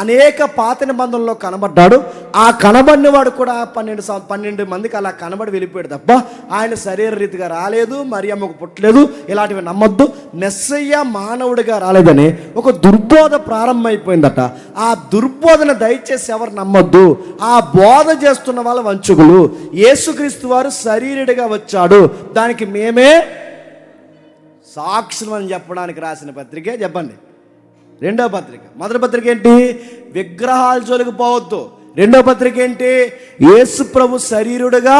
Speaker 1: అనేక పాత నిబంధనలో కనబడ్డాడు. ఆ కనబడిన వాడు కూడా 12 మందికి అలా కనబడి వెళ్ళిపోయాడు తప్ప ఆయన శరీర రీతిగా రాలేదు, మరియమ్మకు పుట్టలేదు, ఇలాంటివి నమ్మొద్దు. మెస్సయ్య మానవుడిగా రాలేదని ఒక దుర్బోధ ప్రారంభమైపోయిందట. ఆ దుర్బోధన దయచేసి ఎవరు నమ్మొద్దు. ఆ బోధ చేస్తున్న వాళ్ళ వంచుకులు. యేసుక్రీస్తు వారు శరీరుడిగా వచ్చాడు, దానికి మేమే సాక్షులు అని చెప్పడానికి రాసిన పత్రికే. చెప్పండి, రెండవ పత్రిక. మొదటి పత్రిక ఏంటి? విగ్రహాల జోలికి పోవద్దు. రెండవ పత్రిక ఏంటి? యేసు ప్రభు శరీరుడుగా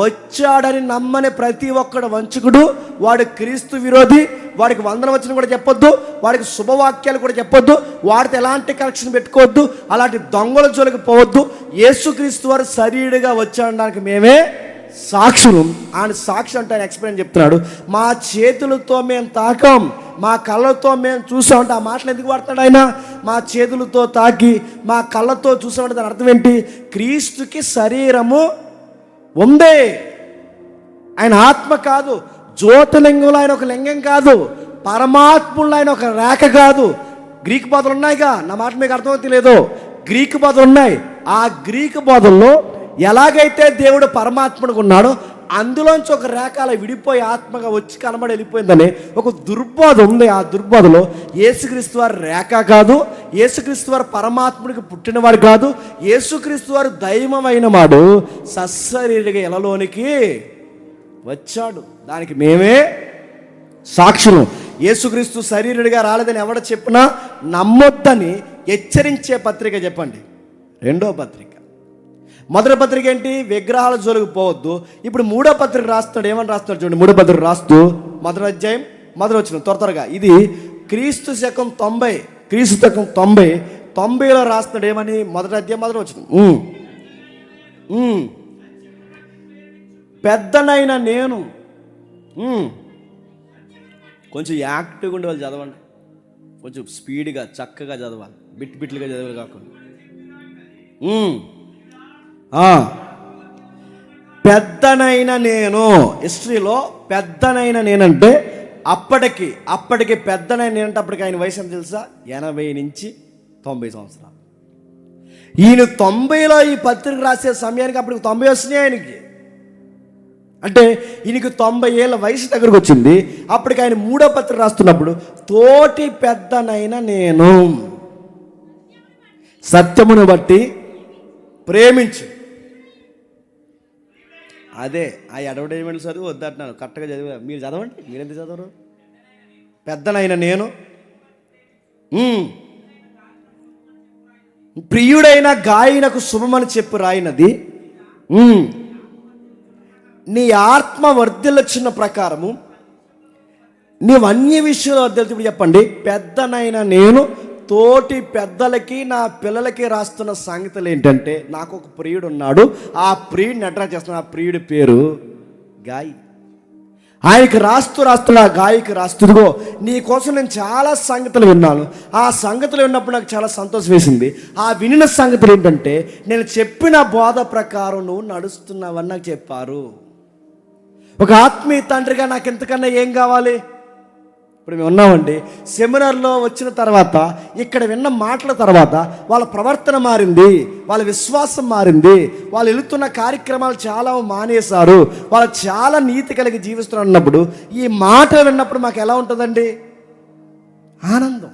Speaker 1: వచ్చాడని నమ్మని ప్రతి ఒక్కడు వంచకుడు, వాడు క్రీస్తు విరోధి. వాడికి వందనవచనం కూడా చెప్పొద్దు, వాడికి శుభవాక్యాలు కూడా చెప్పొద్దు, వాడితో ఎలాంటి కనెక్షన్ పెట్టుకోవద్దు, అలాంటి దొంగల జోలికి పోవద్దు. యేసుక్రీస్తు వారు శరీరుగా వచ్చాడడానికి మేమే సాక్షులు. ఆయన సాక్షి అంటే ఆయన ఎక్స్ప్లెయిన్ చెప్తున్నాడు. మా చేతులతో మేము తాకాం, మా కళ్ళతో మేము చూసామంటే, ఆ మాటలు ఎందుకు వాడతాడు ఆయన? మా చేతులతో తాకి మా కళ్ళతో చూసామంటే దాని అర్థం ఏంటి? క్రీస్తుకి శరీరము ఉంది, ఆయన ఆత్మ కాదు. జ్యోతిలింగంలో ఆయన ఒక లింగం కాదు, పరమాత్ముల్లో ఆయన ఒక రేఖ కాదు. గ్రీకు బోధలు ఉన్నాయిగా, నా మాట మీకు అర్థమవుతుంది లేదో, గ్రీకు బోధలు ఉన్నాయి. ఆ గ్రీకు బోధల్లో ఎలాగైతే దేవుడు పరమాత్ముడిగా ఉన్నాడో అందులోంచి ఒక రేఖ అలా విడిపోయి ఆత్మగా వచ్చి కనబడి వెళ్ళిపోయిందని ఒక దుర్బోధ ఉంది. ఆ దుర్బోధలో యేసుక్రీస్తు వారు రేఖ కాదు, యేసుక్రీస్తు వారు పరమాత్ముడికి పుట్టినవాడు కాదు, యేసుక్రీస్తు వారు దైవమైన వాడు సశరీరిగా ఎలలోనికి వచ్చాడు. దానికి మేమే సాక్షులు. యేసుక్రీస్తు శరీరుడిగా రాలేదని ఎవడ చెప్పినా నమ్మొద్దని హెచ్చరించే పత్రిక చెప్పండి. రెండో పత్రిక. మొదటి పత్రిక ఏంటి? విగ్రహాల జోలికి పోవద్దు. ఇప్పుడు మూడో పత్రిక రాస్తాడు. ఏమని రాస్తాడు చూడండి. మూడో పత్రిక రాస్తూ మొదటి అధ్యాయం మొదటి వచనం త్వరగా. ఇది క్రీస్తు శకం 90, క్రీస్తు శకం 90లో రాస్తాడు. ఏమని? మొదటి అధ్యాయం మొదటి వచనం. పెద్దనైన నేను, కొంచెం యాక్టివ్గా ఉండే వాళ్ళు చదవండి, కొంచెం స్పీడ్గా చక్కగా చదవాలి, బిట్లుగా చదవాలి కాకుండా. పెద్దనైన నేను, హిస్టరీలో పెద్దనైన నేనంటే అప్పటికి పెద్దనైన నేనంటే అప్పటికి ఆయన వయసు ఎంత తెలుసా? 80 నుంచి 90 సంవత్సరాలు. ఈయన 90లో ఈ పత్రిక రాసే సమయానికి అప్పటికి 90 వచ్చినాయి ఆయనకి. అంటే ఈయనకి 90 ఏళ్ళ వయసు దగ్గరకు వచ్చింది. అప్పటికి ఆయన మూడో పత్రిక రాస్తున్నప్పుడు తోటి పెద్దనైన నేను సత్యమును బట్టి ప్రేమించు. అదే ఆ అడ్వర్టైజ్మెంట్ చదువు వద్దంటున్నాను, కరెక్ట్గా చదివా. మీరు చదవండి, మీరెంత చదవరు? పెద్దనైన నేను ప్రియుడైన గాయనకు శుభమని చెప్పు రాయినది, నీ ఆత్మ వర్ధిల్లొచ్చిన ప్రకారము నీవు అన్ని విషయాలు వర్ధిల్లు. ఇప్పుడు చెప్పండి. పెద్దనైన నేను తోటి పెద్దలకి నా పిల్లలకి రాస్తున్న సంగతులు ఏంటంటే, నాకు ఒక ప్రియుడు ఉన్నాడు, ఆ ప్రియుడిని అట్రాక్ట్ చేస్తున్న ఆ ప్రియుడి పేరు గాయి. ఆయనకి రాస్తున్న ఆ గాయకి రాస్తుదిగో నీ కోసం నేను చాలా సంగతులు విన్నాను, ఆ సంగతులు విన్నప్పుడు నాకు చాలా సంతోషం వేసింది. ఆ వినిన సంగతులు ఏంటంటే, నేను చెప్పిన బోధ ప్రకారం నువ్వు నడుస్తున్నావని నాకు చెప్పారు. ఒక ఆత్మీయ తండ్రిగా నాకు ఎంతకన్నా ఏం కావాలి? ఇప్పుడు మేము ఉన్నామండి, సెమినార్లో వచ్చిన తర్వాత ఇక్కడ విన్న మాటల తర్వాత వాళ్ళ ప్రవర్తన మారింది, వాళ్ళ విశ్వాసం మారింది, వాళ్ళు వెళుతున్న కార్యక్రమాలు చాలా మానేశారు, వాళ్ళు చాలా నీతి కలిగి జీవిస్తున్నారు అన్నప్పుడు ఈ మాట విన్నప్పుడు మాకు ఎలా ఉంటుందండి? ఆనందం.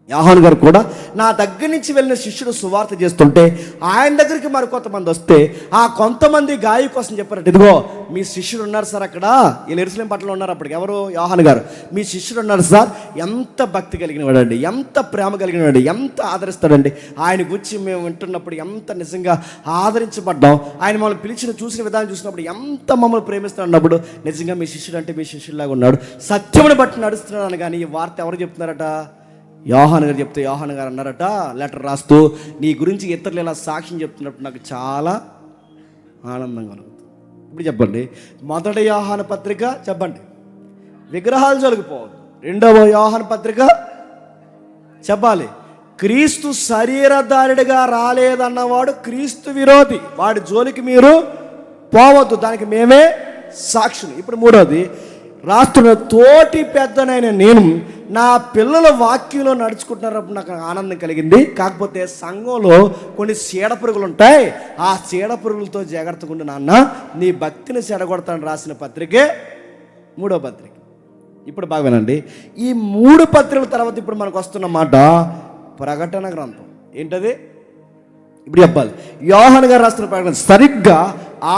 Speaker 1: యోహాను గారు కూడా నా దగ్గర నుంచి వెళ్ళిన శిష్యుడు సువార్త చేస్తుంటే ఆయన దగ్గరికి మరి కొంతమంది వస్తే ఆ కొంతమంది గాయ కోసం చెప్పారట, ఇదిగో మీ శిష్యుడు ఉన్నారు సార్ అక్కడ, వీళ్ళు ఎరుసలేం పట్టణంలో ఉన్నారు. అప్పటికి ఎవరు? యోహాను గారు. మీ శిష్యుడు ఉన్నారు సార్, ఎంత భక్తి కలిగిన వాడండి, ఎంత ప్రేమ కలిగిన వాడు, ఎంత ఆదరిస్తాడండి. ఆయన గురించి మేము వింటున్నప్పుడు ఎంత నిజంగా ఆదరించబడ్డాం, ఆయన మమ్మల్ని పిలిచిన చూసిన విధానం చూసినప్పుడు ఎంత మమ్మల్ని ప్రేమిస్తాడు అన్నప్పుడు నిజంగా మీ శిష్యుడు అంటే మీ శిష్యుడిలాగా ఉన్నాడు, సత్యమును బట్టి నడుస్తున్నాడు అని. కానీ ఈ వార్త ఎవరు చెప్తున్నారట? యోహాను గారు చెప్తే యోహాను గారు అన్నారట లెటర్ రాస్తూ, నీ గురించి ఇతరులు ఇలా సాక్ష్యం చెప్తున్నప్పుడు నాకు చాలా ఆనందంగా కలుగుతుంది. ఇప్పుడు చెప్పండి. మొదటి యోహాను పత్రిక చెప్పండి, విగ్రహాలు జోలికిపోవద్దు. రెండవ యోహాను పత్రిక చెప్పాలి, క్రీస్తు శరీరధారుడిగా రాలేదన్నవాడు క్రీస్తు విరోధి, వాడి జోలికి మీరు పోవద్దు, దానికి మేమే సాక్షులు. ఇప్పుడు మూడవది రాస్తున్న తోటి పెద్దనైన నేను నా పిల్లల వాక్యంలో నడుచుకుంటున్నప్పుడు నాకు ఆనందం కలిగింది. కాకపోతే సంఘంలో కొన్ని చీడపురుగులు ఉంటాయి, ఆ చీడపురుగులతో జాగ్రత్తగా ఉండు నాన్న, నీ భక్తిని చెడగొడతాను రాసిన పత్రికే మూడో పత్రిక. ఇప్పుడు బాగా వినండి. ఈ 3 పత్రికల తర్వాత ఇప్పుడు మనకు వస్తున్న మాట ప్రకటన గ్రంథం. ఏంటది? ఇప్పుడు చెప్పాలి. యోహాను గారు రాస్తున్న ప్రకటన సరిగ్గా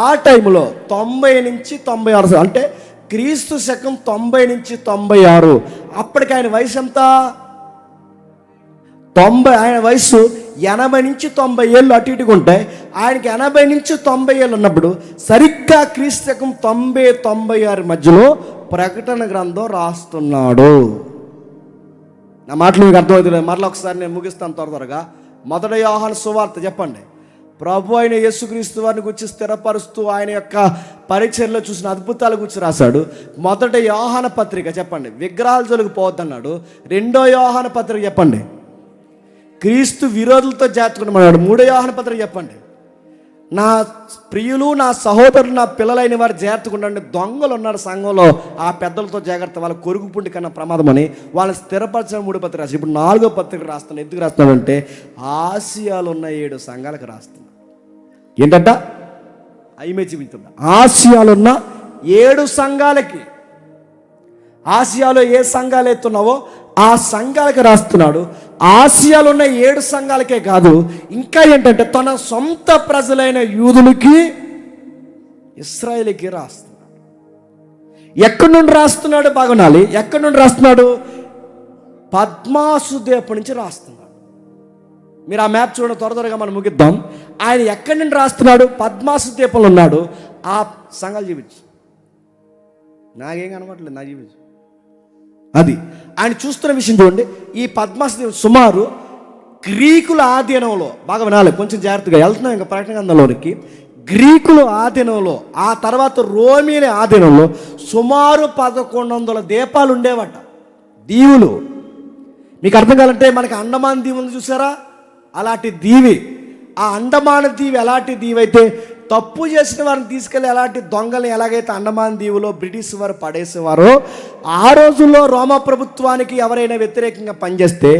Speaker 1: ఆ టైంలో 90 నుంచి 96, అంటే క్రీస్తు శకం 90 నుంచి 96. అప్పటికి ఆయన వయసు ఎంత? 90. ఆయన వయసు
Speaker 2: 80 నుంచి 90 ఏళ్ళు అటు ఇటుగా ఉంటాయి. ఆయనకి 80 నుంచి 90 ఏళ్ళు ఉన్నప్పుడు సరిగ్గా క్రీస్తకం 90-96 మధ్యలో ప్రకటన గ్రంథం రాస్తున్నాడు. నా మాటలు మీకు అర్థమవుతుంది. మరలా ఒకసారి నేను ముగిస్తాను త్వరగా. 1 యోహాను సువార్త చెప్పండి. ప్రభు అయిన యేసుక్రీస్తు వారిని గురించి స్థిరపరుస్తూ ఆయన యొక్క పరిచర్లో చూసిన అద్భుతాల గురించి రాశాడు. 1 యోహాను పత్రిక చెప్పండి, విగ్రహాల జోలికి పోవద్దన్నాడు. 2 యోహాను పత్రిక చెప్పండి, క్రీస్తు విరోధులతో జాగ్రత్తమన్నాడు. 3 యోహాను పత్రిక చెప్పండి, నా ప్రియులు, నా సహోదరులు, నా పిల్లలైన వారు జాగ్రత్తగా ఉండండి, దొంగలు ఉన్నారు సంఘంలో, ఆ పెద్దలతో జాగ్రత్త, వాళ్ళ కొరుకు పుండి కన్నా ప్రమాదం అని వాళ్ళని స్థిరపరచిన 3 పత్రిక రాసి ఇప్పుడు 4వ పత్రిక రాస్తాను. ఎందుకు రాస్తున్నాడంటే ఆసియాలో ఉన్న 7 సంఘాలకు రాస్తున్నాడు. ఏంటంట అయిమే చూపించుందా, ఆసియాలో ఉన్న 7 సంఘాలకి, ఆసియాలో ఏ సంఘాలు ఎత్తున్నావో ఆ సంఘాలకి రాస్తున్నాడు. ఆసియాలో ఉన్న 7 సంఘాలకే కాదు, ఇంకా ఏంటంటే తన సొంత ప్రజలైన యూదులకి, ఇశ్రాయేలుకి రాస్తున్నాడు. ఎక్కడి నుండి రాస్తున్నాడు బాగునాలి, ఎక్కడి నుండి రాస్తున్నాడు? పద్మాసు ద్వీపం నుంచి రాస్తున్నాడు. మీరు ఆ మ్యాప్ చూడండి, త్వరగా మనం ముగిద్దాం. ఆయన ఎక్కడి నుండి రాస్తున్నాడు? పద్మాసు ద్వీపంలో ఉన్నాడు. ఆ సంఘాలు చూపించు, నాకేం కనబడలేదు, నాకు చూపించు. అది ఆయన చూస్తున్న విషయం చూడండి. ఈ పద్మాసు ద్వీపం సుమారు గ్రీకుల ఆధీనంలో, బాగా వినాలి కొంచెం జాగ్రత్తగా, వెళ్తున్నాం ఇంకా ప్రకటన గ్రంథంలోనికి. గ్రీకుల ఆధీనంలో, ఆ తర్వాత రోమీల ఆధీనంలో సుమారు 1100 ద్వీపాలు ఉండేవట, దీవులు. మీకు అర్థం కావాలంటే మనకి అండమాన్ దీవి ఉంది చూసారా, అలాంటి దీవి. ఆ అండమాన్ దీవి ఎలాంటి దీవి అయితే తప్పు చేసిన వారిని తీసుకెళ్ళి ఎలాంటి దొంగల్ని ఎలాగైతే అండమాన్ దీవులో బ్రిటిష్ వారు పడేసేవారో, ఆ రోజుల్లో రోమా ప్రభుత్వానికి ఎవరైనా వ్యతిరేకంగా పనిచేస్తే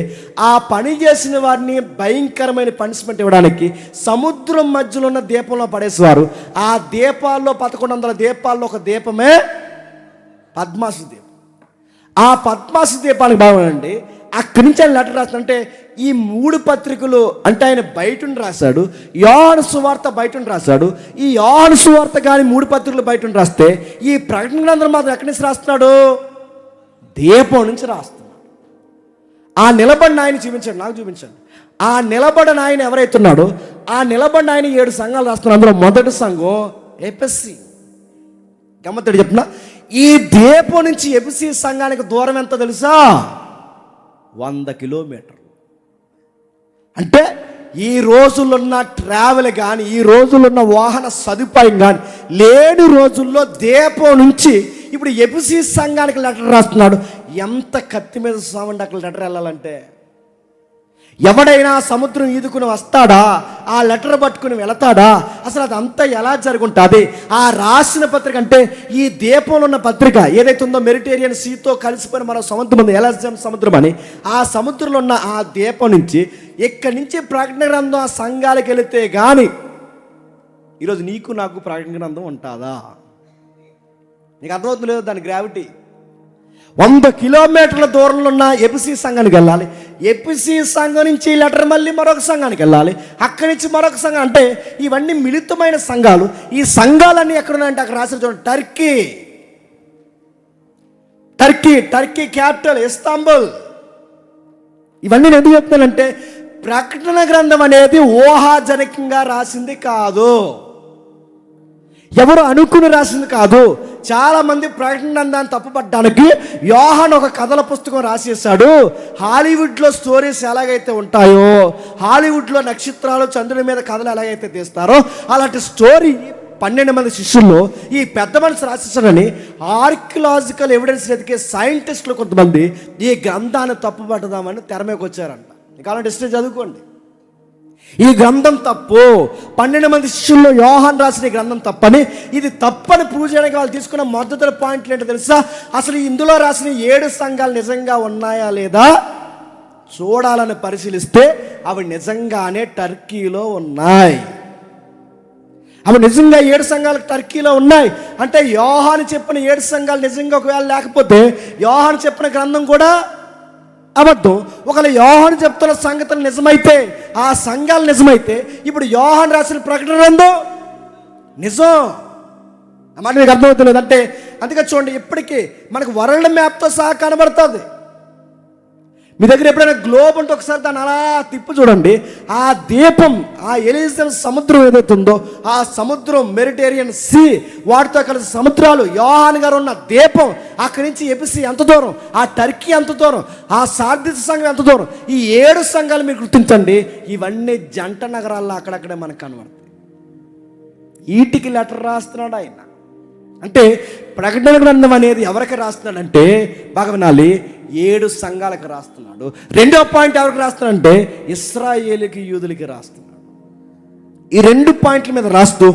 Speaker 2: ఆ పని చేసిన వారిని భయంకరమైన పనిష్మెంట్ ఇవ్వడానికి సముద్రం మధ్యలో ఉన్న దీపంలో పడేసేవారు. ఆ దీపాల్లో 1100 దీపాల్లో ఒక దీపమే పద్మాసు దీపం. ఆ పద్మాసు దీపానికి బాగుండండి. అక్కడి నుంచి ఆయన లెటర్ రాస్తాడంటే ఈ 3 పత్రికలు అంటే ఆయన బయటను రాశాడు. యోహాను సువార్త బయటను రాశాడు. ఈ యోహాను సువార్త కానీ 3 పత్రికలు బయటను రాస్తే ఈ ప్రకటన గ్రంథం మాత్రం ఎక్కడి నుంచి రాస్తున్నాడు? దీపం నుంచి రాస్తున్నాడు. ఆ నిలబడిన ఆయన చూపించండి, నాకు చూపించండి. ఆ నిలబడిన ఆయన ఎవరైతున్నాడో ఆ నిలబడిన ఆయన 7 సంఘాలు రాస్తున్నాడు. అందులో మొదటి సంఘం ఎఫెసీ. గమ్మత్తడి చెప్తున్నా, ఈ దీపం నుంచి ఎఫెసీ సంఘానికి దూరం ఎంత తెలుసా? 100 కిలోమీటర్లు. అంటే ఈ రోజుల్లో ఉన్న ట్రావెల్ కానీ, ఈ రోజుల్లో ఉన్న వాహన సదుపాయం కానీ లేని రోజుల్లో దీపం నుంచి ఇప్పుడు ఎఫెసీ సంఘానికి లెటర్ రాస్తున్నాడు. ఎంత కత్తి మీద సామండి అక్కడ లెటర్ వెళ్ళాలంటే. ఎవడైనా సముద్రం ఈదుకుని వస్తాడా? ఆ లెటర్ పట్టుకుని వెళతాడా? అసలు అదంతా ఎలా జరుగుంటుంది? ఆ రాసిన పత్రిక అంటే ఈ దీపంలో ఉన్న పత్రిక ఏదైతే ఉందో మెడిటేరియన్ సీతో కలిసిపోయిన మన సముద్రం ఉంది, ఎలాజం సముద్రం అని, ఆ సముద్రంలో ఉన్న ఆ దీపం నుంచి ఇక్కడి నుంచి ప్రకటన గ్రంథం ఆ సంఘాలకు వెళితే కానీ ఈరోజు నీకు నాకు ప్రకటన గ్రంథం ఉంటుందా? నీకు అర్థమవుతుంది లేదు దాని గ్రావిటీ. 100 కిలోమీటర్ల దూరంలో ఉన్న ఎఫెసీ సంఘానికి వెళ్ళాలి. ఎఫెసీ సంఘం నుంచి లెటర్ మళ్ళీ మరొక సంఘానికి వెళ్ళాలి. అక్కడి నుంచి మరొక సంఘం. అంటే ఇవన్నీ మిళితమైన సంఘాలు. ఈ సంఘాలన్నీ ఎక్కడున్నాయంటే అక్కడ రాసిన చూడండి, టర్కీ క్యాపిటల్ ఇస్తాంబుల్. ఇవన్నీ నేను ఎందుకు చెప్తానంటే ప్రకటన గ్రంథం అనేది ఊహాజనకంగా రాసింది కాదు, ఎవరు అనుకుని రాసింది కాదు. చాలామంది ప్రకటన గ్రంథాన్ని తప్పుపట్టడానికి యోహాను ఒక కథల పుస్తకం రాసేసాడు. హాలీవుడ్లో స్టోరీస్ ఎలాగైతే ఉంటాయో, హాలీవుడ్లో నక్షత్రాలు చంద్రుడి మీద కథలు ఎలాగైతే తీస్తారో అలాంటి స్టోరీ 12 మంది శిష్యుల్లో ఈ పెద్ద మనిషి రాసేసాడని ఆర్కియలాజికల్ ఎవిడెన్స్ ఎదికే సైంటిస్టులు కొంతమంది ఈ గ్రంథాన్ని తప్పుపట్టదామని తెర మీదకి వచ్చారంట. కావాలంటే హిస్టరీ చదువుకోండి. ఈ గ్రంథం తప్పు, 12 మంది శిష్యుల్లో యోహాను రాసిన ఈ గ్రంథం తప్పని, ఇది తప్పని ప్రూవ్ చేయడానికి వాళ్ళు తీసుకున్న మొదటి పాయింట్లు ఏంటో తెలుసా? అసలు ఇందులో రాసిన 7 సంఘాలు నిజంగా ఉన్నాయా లేదా చూడాలని పరిశీలిస్తే అవి నిజంగానే టర్కీలో ఉన్నాయి. అవి నిజంగా 7 సంఘాలు టర్కీలో ఉన్నాయి. అంటే యోహాను చెప్పిన 7 సంఘాలు నిజంగా ఒకవేళ లేకపోతే యోహాను చెప్పిన గ్రంథం కూడా అబద్ధం. ఒకవేళ యోహాను చెప్తున్న సంగతులు నిజమైతే, ఆ సంఘాలు నిజమైతే, ఇప్పుడు యోహాను రాసిన ప్రకటన గ్రంథం నిజం. అన్నమాట మీకు అర్థమవుతుంది అంటే. అందుకే చూడండి, ఇప్పటికీ మనకు వరల్డ్ మ్యాప్తో సహా కనబడుతుంది. మీ దగ్గర ఎప్పుడైనా గ్లోబ్ ఉంటే ఒకసారి దాన్ని అలా తిప్పు చూడండి. ఆ దీపం, ఆ ఎలిజబెత్ సముద్రం ఏదైతే ఉందో, ఆ సముద్రం మెడిటేరియన్ సీ, వాటితో కలిసి సముద్రాలు, యోహాన్ గారు ఉన్న దీపం, అక్కడి నుంచి ఎపిసి ఎంత దూరం, ఆ టర్కీ ఎంత దూరం, ఆ సార్దిస్ సంఘం ఎంత దూరం, ఈ 7 సంఘాలు మీరు గుర్తించండి. ఇవన్నీ జంట నగరాల్లో అక్కడక్కడే మనకు కనబడతాయి. వీటికి లెటర్ రాస్తున్నాడు ఆయన. అంటే ప్రకటన గ్రంథం అనేది ఎవరికి రాస్తున్నాడంటే, బాగా వినాలి, 7 సంఘాలకు రాస్తున్నాడు. రెండో పాయింట్ ఎవరికి రాస్తున్నాడంటే ఇశ్రాయేలుకి, యూదులకి రాస్తున్నాడు. ఈ 2 పాయింట్ల మీద రాస్తూ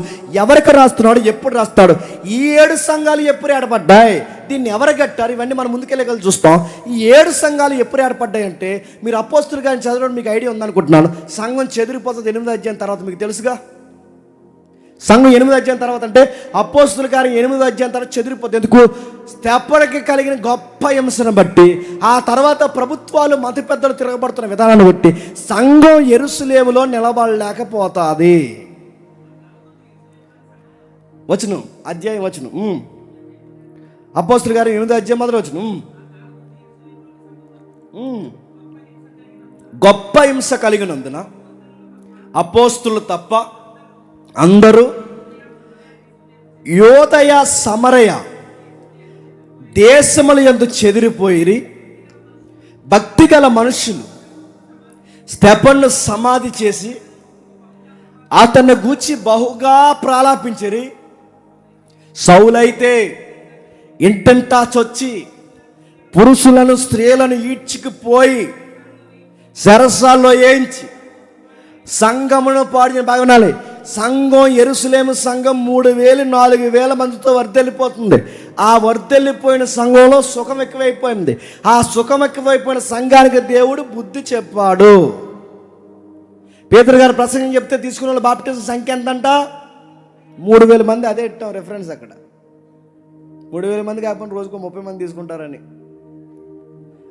Speaker 2: ఎవరికి రాస్తున్నాడు, ఎప్పుడు రాస్తాడు, ఈ 7 సంఘాలు ఎప్పుడు ఏర్పడ్డాయి, దీన్ని ఎవరు కట్టారు, ఇవన్నీ మనం ముందుకెళ్ళగలి చూస్తాం. ఈ 7 సంఘాలు ఎప్పుడు ఏర్పడ్డాయి అంటే, మీరు అపోస్తులు గారిని చదవడం మీకు ఐడియా ఉందనుకుంటున్నాను. సంఘం చెదిరిపోతుంది 8వ అధ్యాయం తర్వాత, మీకు తెలుసుగా. సంఘం 8వ అధ్యాయం తర్వాత అంటే అపోస్తుల కార్యం 8వ అధ్యాయం తర్వాత చెదిరిపోతుంది. ఎందుకు? స్తెఫనుకి కలిగిన గొప్ప హింసను బట్టి, ఆ తర్వాత ప్రభుత్వాలు, మత పెద్దలు తిరగబడుతున్న విధానాన్ని బట్టి సంఘం యెరూషలేములో నిలబడలేకపోతుంది. వచనం, అధ్యాయం వచనం, అపోస్తుల కార్యం 8వ అధ్యాయం మొదలు వచనం. గొప్ప హింస కలిగినందున అపోస్తులు తప్ప అందరూ యోదయ సమరయ దేశముల యందు చెదిరిపోయిరి. భక్తి గల మనుషులు స్తెఫనును సమాధి చేసి అతన్ని గూర్చి బహుగా ప్రాలాపించిరి. సౌలైతే ఇంటంటా చొచ్చి పురుషులను స్త్రీలను ఈడ్చుకుపోయి సరసాల్లో వేయించి సంఘమును పాడిన. బాగా వినాలి, సంఘం, యెరూషలేము సంఘం 3,000-4,000 మందితో వర్ధెల్లిపోతుంది. ఆ వర్ధెల్లిపోయిన సంఘంలో సుఖం ఎక్కువైపోయింది. ఆ సుఖం ఎక్కువైపోయిన సంఘానికి దేవుడు బుద్ధి చెప్పాడు. పేతురు గారు ప్రసంగం చెప్తే తీసుకున్న వాళ్ళు బాప్టిజం సంఖ్య ఎంతంట? 3,000 మంది. అదే ఇట్టాం రెఫరెన్స్ అక్కడ. 3,000 మంది కాకుండా రోజుకో 30 మంది తీసుకుంటారని.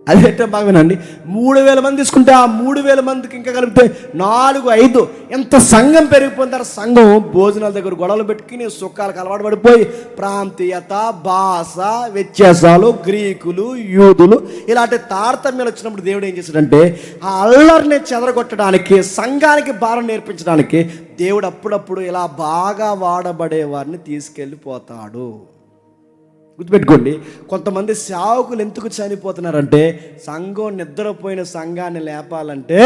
Speaker 2: అదే బాగా వినండి, 3,000 మంది తీసుకుంటే ఆ 3,000 మందికి ఇంకా కలిపితే 4-5 ఎంత సంఘం పెరిగిపోయిన తర్వాత సంఘం భోజనాల దగ్గర గొడవలు పెట్టుకుని సుఖాలకు అలవాటు పడిపోయి ప్రాంతీయత, భాష వ్యత్యాసాలు, గ్రీకులు, యూదులు ఇలాంటి తారతమ్యాలు వచ్చినప్పుడు దేవుడు ఏం చేశాడంటే ఆ అల్లరిని చెదరగొట్టడానికి, సంఘానికి భారం నేర్పించడానికి దేవుడు అప్పుడప్పుడు ఇలా బాగా వాడబడే వారిని తీసుకెళ్ళిపోతాడు. గుర్తుపెట్టుకోండి, కొంతమంది సేవకులు ఎందుకు చనిపోతున్నారంటే సంఘం నిద్రపోయిన సంఘాన్ని లేపాలంటే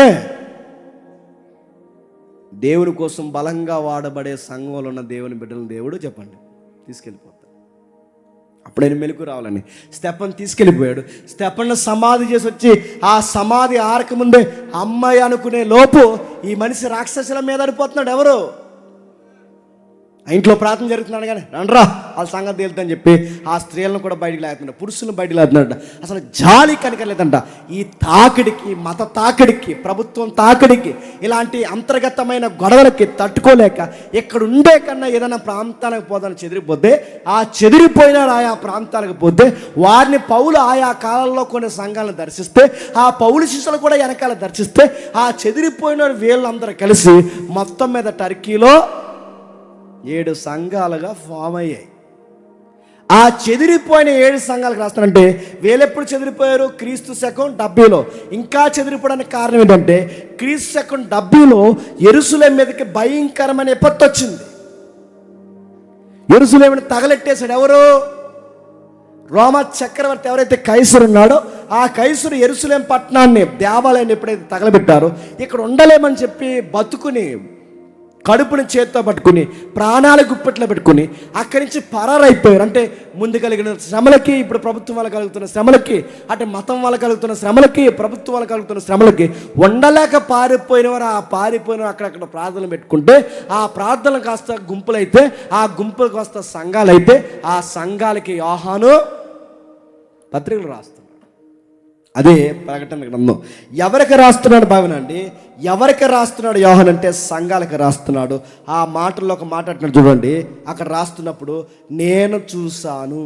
Speaker 2: దేవుని కోసం బలంగా వాడబడే సంఘంలో ఉన్న దేవుని బిడ్డలను దేవుడు చెప్పండి తీసుకెళ్ళిపోతాడు. అప్పుడైనా మెలకు రావాలని స్తెఫను తీసుకెళ్ళిపోయాడు. స్తెఫను సమాధి చేసి వచ్చి ఆ సమాధి ఆరక ముందే అమ్మాయి అనుకునే లోపు ఈ మనిషి రాక్షసుల మీద అడిపోతున్నాడు. ఎవరు? ఇంట్లో ప్రార్థన జరుగుతున్నాడు కానీ రండ్రా వాళ్ళ సంగతి తేలుతుందని చెప్పి ఆ స్త్రీలను కూడా బయటికి లేకున్నాడు, పురుషులను బయటికి లేకున్నాడు. అసలు జాలి కనికలేదంట. ఈ తాకిడికి, మత తాకిడికి, ప్రభుత్వం తాకిడికి, ఇలాంటి అంతర్గతమైన గొడవలకి తట్టుకోలేక ఇక్కడ ఉండే కన్నా ఏదైనా ప్రాంతానికి పోదని చెదిరిపోతే, ఆ చెదిరిపోయిన ఆయా ప్రాంతాలకు పోతే వారిని పౌలు ఆయా కాలంలో కొన్ని సంఘాలను దర్శిస్తే, ఆ పౌలు శిష్యులు కూడా వెనకాల దర్శిస్తే, ఆ చెదిరిపోయిన వీళ్ళందరూ కలిసి మొత్తం మీద టర్కీలో 7 సంఘాలుగా ఫామ్ అయ్యాయి. ఆ చెదిరిపోయిన 7 సంఘాలకు రాస్తానంటే వీళ్ళెప్పుడు చెదిరిపోయారు? క్రీస్తు శకం 70లో. ఇంకా చెదిరిపోవడానికి కారణం ఏంటంటే క్రీస్తు శకం 70లో యెరూషలేము మీదకి భయంకరమైన విపత్తు వచ్చింది. యెరూషలేముని తగలెట్టేశాడు. ఎవరు? రోమా చక్రవర్తి. ఎవరైతే కైసరు ఉన్నాడో ఆ కైసరు యెరూషలేము పట్టణాన్ని, దేవాలయాన్ని ఎప్పుడైతే తగలబెట్టారో ఇక్కడ ఉండలేమని చెప్పి బతుకుని కడుపుని చేత్తో పట్టుకుని ప్రాణాలు గుప్పెట్లో పెట్టుకుని అక్కడి నుంచి పరారైపోయారు. అంటే ముందు కలిగిన శ్రమలకి, ఇప్పుడు ప్రభుత్వం వల్ల కలుగుతున్న శ్రమలకి, అంటే మతం వల్ల కలుగుతున్న శ్రమలకి, ప్రభుత్వం వల్ల కలుగుతున్న శ్రమలకి ఉండలేక పారిపోయిన వారు ఆ పారిపోయిన అక్కడక్కడ ప్రార్థనలు పెట్టుకుంటే ఆ ప్రార్థనలు కాస్త గుంపులైతే, ఆ గుంపులు కాస్త సంఘాలైతే, ఆ సంఘాలకి యోహాను పత్రికలు రాస్తున్నాడు. అదే ప్రకటన గ్రంథం. ఎవరికి రాస్తున్నాడు భావనండి? ఎవరికి రాస్తున్నాడు యోహాను అంటే సంఘాలకు రాస్తున్నాడు. ఆ మాటల్లో ఒక మాట అంటున్నాడు చూడండి. అక్కడ రాస్తున్నప్పుడు నేను చూశాను.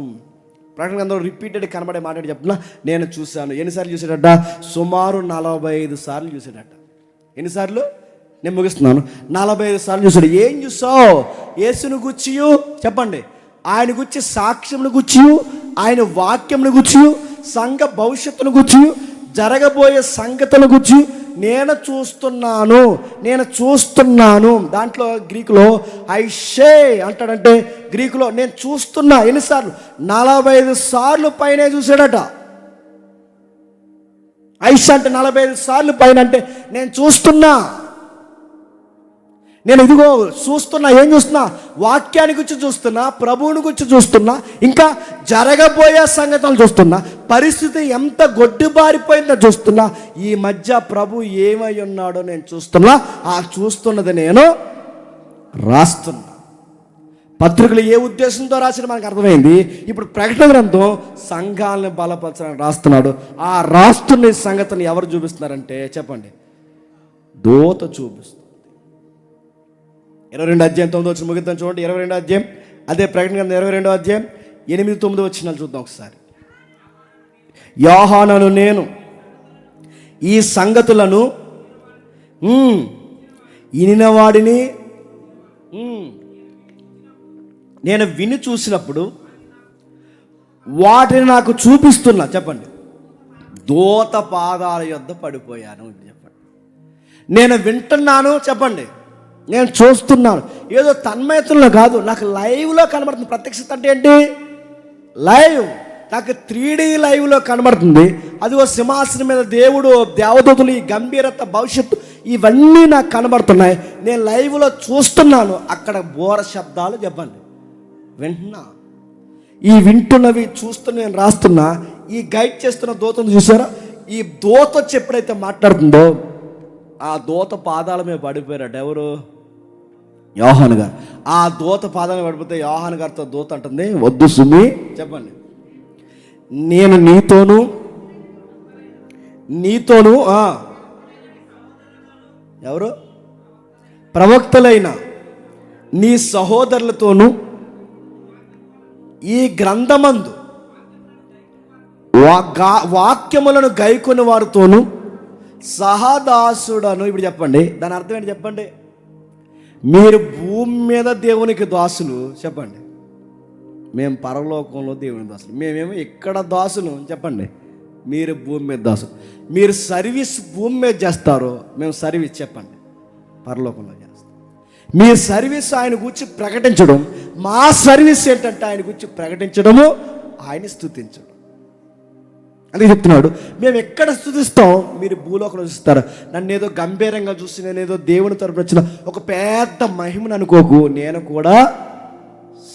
Speaker 2: ప్రకటన గ్రంథంలో రిపీటెడ్ కనబడే మాట చెప్తున్నా, నేను చూశాను. ఎన్నిసార్లు చూసాడట? సుమారు 45 సార్లు చూసాడట. ఎన్నిసార్లు? నేను ముగిస్తున్నాను. 45 సార్లు చూసాడు. ఏం చూసావు? యేసును గుచ్చియు, చెప్పండి, ఆయన గుచ్చి సాక్ష్యమును గుచ్చియు, ఆయన వాక్యమును గుచ్చియు, సంఘ భవిష్యత్తును గుర్చి, జరగబోయే సంగతుల గురించి నేను చూస్తున్నాను. దాంట్లో గ్రీకులో ఐషే అంటాడంటే, గ్రీకులో నేను చూస్తున్నా. ఎన్నిసార్లు? 45 సార్లు పైనే చూశాడట. ఐష అంటే 45 సార్లు పైన, అంటే నేను చూస్తున్నా, నేను ఇదిగో చూస్తున్నా. ఏం చూస్తున్నా? వాక్యాన్ని గురించి చూస్తున్నా, ప్రభువుని గురించి చూస్తున్నా, ఇంకా జరగబోయే సంగతులు చూస్తున్నా, పరిస్థితి ఎంత గొడ్డుబారిపోయిందో చూస్తున్నా. ఈ మధ్య ప్రభు ఏమై ఉన్నాడో నేను చూస్తున్నా. ఆ చూస్తున్నది నేను రాస్తున్నా. పత్రికలు ఏ ఉద్దేశంతో రాసిన మనకు అర్థమైంది. ఇప్పుడు ప్రకటన గ్రంథం సంఘాలను బలపరచడానికి రాస్తున్నాడు. ఆ రాస్తున్న సంగతిని ఎవరు చూపిస్తున్నారంటే చెప్పండి, దూత చూపిస్తుంది. 22 అధ్యాయం 9 వచ్చిన ముగిద్దాం చూడండి. 22 అధ్యాయం, అదే ప్రకటన గ్రంథం 22 అధ్యాయం 8-9 వచ్చినాలు చూద్దాం ఒకసారి. యోహాను నేను ఈ సంగతులను ఇనినవాడిని నేను విని చూసినప్పుడు వాటిని నాకు చూపిస్తున్నా. చెప్పండి, దూత పాదాల యొద్ద పడిపోయాను. చెప్పండి, నేను వింటున్నాను. చెప్పండి, నేను చూస్తున్నాను. ఏదో తన్మయత్వంలో కాదు, నాకు లైవ్లో కనబడుతుంది. ప్రత్యక్షత అంటే ఏంటి? లైవ్. నాకు 3D లైవ్లో కనబడుతుంది. అదిగో సింహాసనం మీద దేవుడు, దేవదూతలు, ఈ గంభీరత, భవిష్యత్తు ఇవన్నీ నాకు కనబడుతున్నాయి. నేను లైవ్లో చూస్తున్నాను. అక్కడ బోర శబ్దాలు చెప్పండి వింటున్నా. ఈ వింటున్నవి చూస్తున్న నేను రాస్తున్నా. ఈ గైడ్ చేస్తున్న దూతను చూసారా? ఈ దూత వచ్చి ఎప్పుడైతే మాట్లాడుతుందో ఆ దూత పాదాల మీద పడిపోయారట. ఎవరు? యోహాను గారు. ఆ దూత పాదాల మీద పడిపోతే యోహాను గారితో దూత అంటుంది, వద్దు సుమి, చెప్పండి, నేను నీతోను ఎవరు? ప్రవక్తలైన నీ సహోదరులతోనూ ఈ గ్రంథమందు వాక్యములను గైకొని వారితోనూ సహదాసుడను. ఇప్పుడు చెప్పండి, దాని అర్థం ఏంటి చెప్పండి? మీరు భూమి మీద దేవునికి దాసులు. చెప్పండి, మేము పరలోకంలో దేవుని దాసులు. మేమేమో ఇక్కడ దాసులు. చెప్పండి, మీరు భూమి మీద దాసులు. మీరు సర్వీస్ భూమి మీద చేస్తారో, మేము సర్వీస్ చెప్పండి పరలోకంలో చేస్తాం. మీ సర్వీస్ ఆయన గురించి ప్రకటించడం, మా సర్వీస్ ఏంటంటే ఆయన గురించి ప్రకటించడము, ఆయన స్తుతించడం. అందుకే చెప్తున్నాడు, మేము ఎక్కడ స్తుతిస్తాం, మీరు భూలోకంలో చూస్తారు. నన్ను ఏదో గంభీరంగా చూసి నేను ఏదో దేవుని తరపున వచ్చిన ఒక పెద్ద మహిమను అనుకోకు, నేను కూడా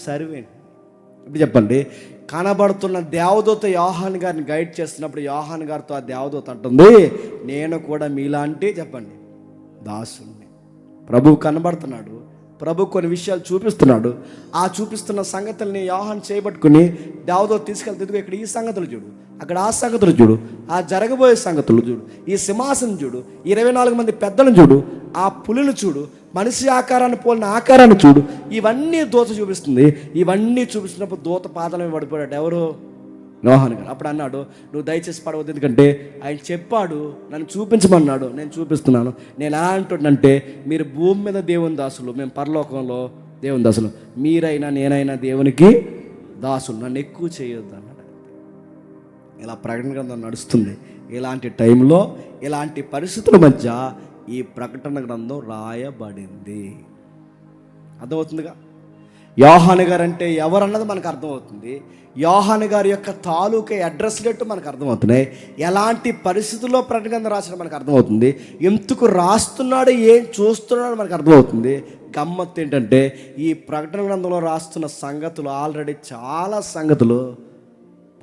Speaker 2: సర్వెంట్. ఇప్పుడు చెప్పండి, కనబడుతున్న దేవదూత యోహాను గారిని గైడ్ చేస్తున్నప్పుడు యోహాను గారితో ఆ దేవదూత అంటుంది, నేను కూడా మీలాంటి చెప్పండి దాసుని. ప్రభువు కనబడుతున్నాడు, ప్రభు కొన్ని విషయాలు చూపిస్తున్నాడు. ఆ చూపిస్తున్న సంగతుల్ని యోహాను చేయబట్టుకుని దేవదూత తీసుకెళ్తే, ఇక్కడ ఈ సంగతులు చూడు, అక్కడ ఆ సంగతులు చూడు, ఆ జరగబోయే సంగతులు చూడు, ఈ సింహాసనం చూడు, 24 మంది పెద్దలను చూడు, ఆ పులిని చూడు, మనిషి ఆకారాన్ని పోలిన ఆకారాన్ని చూడు. ఇవన్నీ దూత చూపిస్తుంది. ఇవన్నీ చూపిస్తున్నప్పుడు దూత పాదాల మీద పడిపోయాడు. ఎవరు? యోహాను గారు. అప్పుడు అన్నాడు, నువ్వు దయచేసి పడవద్దు, ఎందుకంటే ఆయన చెప్పాడు, నన్ను చూపించమన్నాడు, నేను చూపిస్తున్నాను. నేను ఎలా అంటున్నానంటే, మీరు భూమి మీద దేవుని దాసులు, మేము పరలోకంలో దేవుని దాసులు. మీరైనా నేనైనా దేవునికి దాసులు, నన్ను ఎక్కువ చేయొద్దు అన్నాడు. ఇలా ప్రకటన గ్రంథం నడుస్తుంది. ఇలాంటి టైంలో, ఇలాంటి పరిస్థితుల మధ్య ఈ ప్రకటన గ్రంథం రాయబడింది. అర్థమవుతుందిగా? యోహాను గారు అంటే ఎవరన్నది మనకు అర్థమవుతుంది. యోహాను గారి యొక్క తాలూకా అడ్రస్ లెట్టు మనకు అర్థమవుతున్నాయి. ఎలాంటి పరిస్థితుల్లో ప్రకటన గ్రంథం రాసిన మనకు అర్థమవుతుంది. ఎందుకు రాస్తున్నాడు, ఏం చూస్తున్నాడో మనకు అర్థమవుతుంది. గమ్మత్తు ఏంటంటే, ఈ ప్రకటన గ్రంథంలో రాస్తున్న సంగతులు ఆల్రెడీ చాలా సంగతులు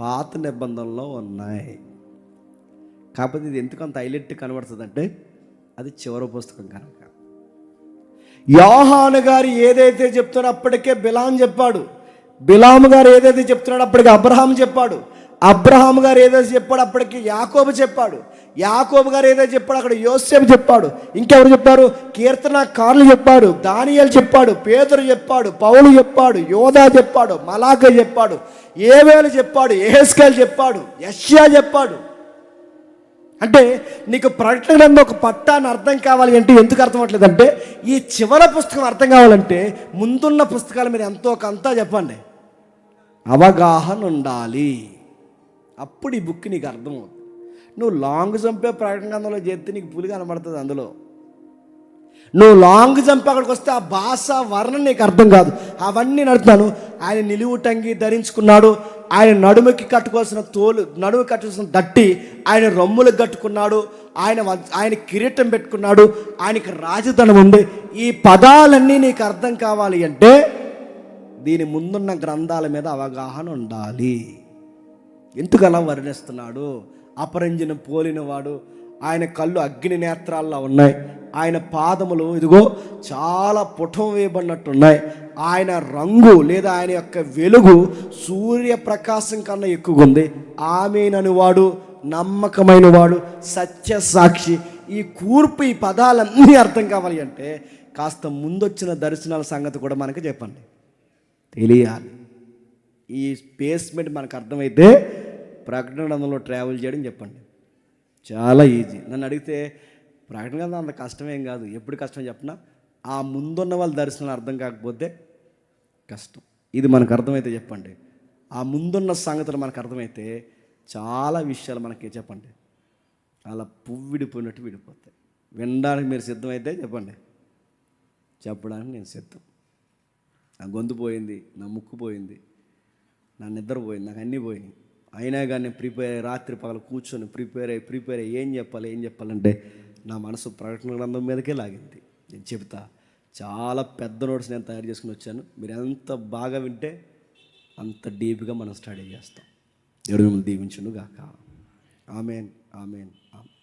Speaker 2: పాత నిబంధనలో ఉన్నాయి. కాకపోతే ఇది ఎందుకు అంత హైలైట్ కనబడుతుంది అంటే, అది చివరి పుస్తకం కనుక. యోహాను గారు ఏదైతే చెప్తాడో అప్పటికే బిలాం చెప్పాడు. బిలాము గారు ఏదైతే చెప్తున్నాడో అప్పటికి అబ్రహాం చెప్పాడు. అబ్రహాం గారు ఏదైతే చెప్పాడు అప్పటికి యాకోబు చెప్పాడు. యాకోబు గారు ఏదైతే చెప్పాడు అక్కడ యోసేపు చెప్పాడు. ఇంకెవరు చెప్పారు? కీర్తనకారులు చెప్పాడు, దానియేలు చెప్పాడు, పేతురు చెప్పాడు, పౌలు చెప్పాడు, యోధా చెప్పాడు, మలాక చెప్పాడు, ఏవేలు చెప్పాడు, యెహెజ్కేలు చెప్పాడు, యెషయా చెప్పాడు. అంటే నీకు ప్రకటన గ్రంథం ఒక పట్టాన్ని అర్థం కావాలి అంటే ఎందుకు అర్థం అవ్వట్లేదంటే, ఈ చివరి పుస్తకం అర్థం కావాలంటే ముందున్న పుస్తకాల మీద ఎంతో కొంత చెప్పండి అవగాహన ఉండాలి. అప్పుడు ఈ బుక్ నీకు అర్థమవుతుంది. నువ్వు లాంగ్ చంపే ప్రకటన గ్రంథంలో చేస్తే నీకు పులి కనబడుతుంది అందులో. నువ్వు లాంగ్ చంపి అక్కడికి వస్తే ఆ భాష వర్ణన నీకు అర్థం కాదు. అవన్నీ నడుపుతాను. ఆయన నిలువు టంగి ధరించుకున్నాడు, ఆయన నడుముకి కట్టుకోవాల్సిన నడుము కట్టుకోవాల్సిన దట్టి ఆయన రొమ్ములకు కట్టుకున్నాడు, ఆయన కిరీటం పెట్టుకున్నాడు, ఆయనకి రాజధనం ఉంది. ఈ పదాలన్నీ నీకు అర్థం కావాలి అంటే దీని ముందున్న గ్రంథాల మీద అవగాహన ఉండాలి. ఎందుకు అలా వర్ణిస్తున్నాడు? అపరంజిని పోలినవాడు, ఆయన కళ్ళు అగ్ని నేత్రాల్లో ఉన్నాయి, ఆయన పాదములు ఇదిగో చాలా పుటం వేయబడినట్టున్నాయి, ఆయన రంగు లేదా ఆయన యొక్క వెలుగు సూర్యప్రకాశం కన్నా ఎక్కువగా ఉంది. ఆమేనని వాడు, నమ్మకమైన వాడు, సత్య సాక్షి. ఈ కూర్పు, ఈ పదాలన్నీ అర్థం కావాలి అంటే కాస్త ముందొచ్చిన దర్శనాల సంగతి కూడా మనకు చెప్పండి, తెలియాలి. ఈ స్పేస్మెంట్ మనకు అర్థమైతే ప్రకటన గ్రంథంలో ట్రావెల్ చేయడం చెప్పండి, చాలా ఈజీ. నన్ను అడిగితే ప్రకటన గ్రంథం అంత కష్టమేం కాదు. ఎప్పుడు కష్టం చెప్పినా ఆ ముందున్న వాళ్ళ దర్శనం అర్థం కాకపోతే కష్టం. ఇది మనకు అర్థమైతే చెప్పండి, ఆ ముందున్న సంగతులు మనకు అర్థమైతే చాలా విషయాలు మనకి చెప్పండి అలా పువ్వు విడిపోయినట్టు విడిపోతాయి. వినడానికి మీరు సిద్ధమైతే చెప్పండి, చెప్పడానికి నేను సిద్ధం. నా గొంతు పోయింది, నా ముక్కు పోయింది, నా నిద్ర పోయింది, నాకు అన్నీ పోయినాయి. అయినా కానీ నేను ప్రిపేర్ అయ్యి రాత్రి పగలు కూర్చొని ప్రిపేర్ అయ్యి ఏం చెప్పాలంటే నా మనసు ప్రకటన గ్రంథం మీదకే లాగింది. నేను చెప్తా, చాలా పెద్ద నోట్స్ నేను తయారు చేసుకుని వచ్చాను. మీరు ఎంత బాగా వింటే అంత డీప్గా మనం స్టడీ చేస్తాం. దేవుడు మిమ్మల్ని దీవించును గాక. ఆమేన్, ఆమేన్, ఆమేన్.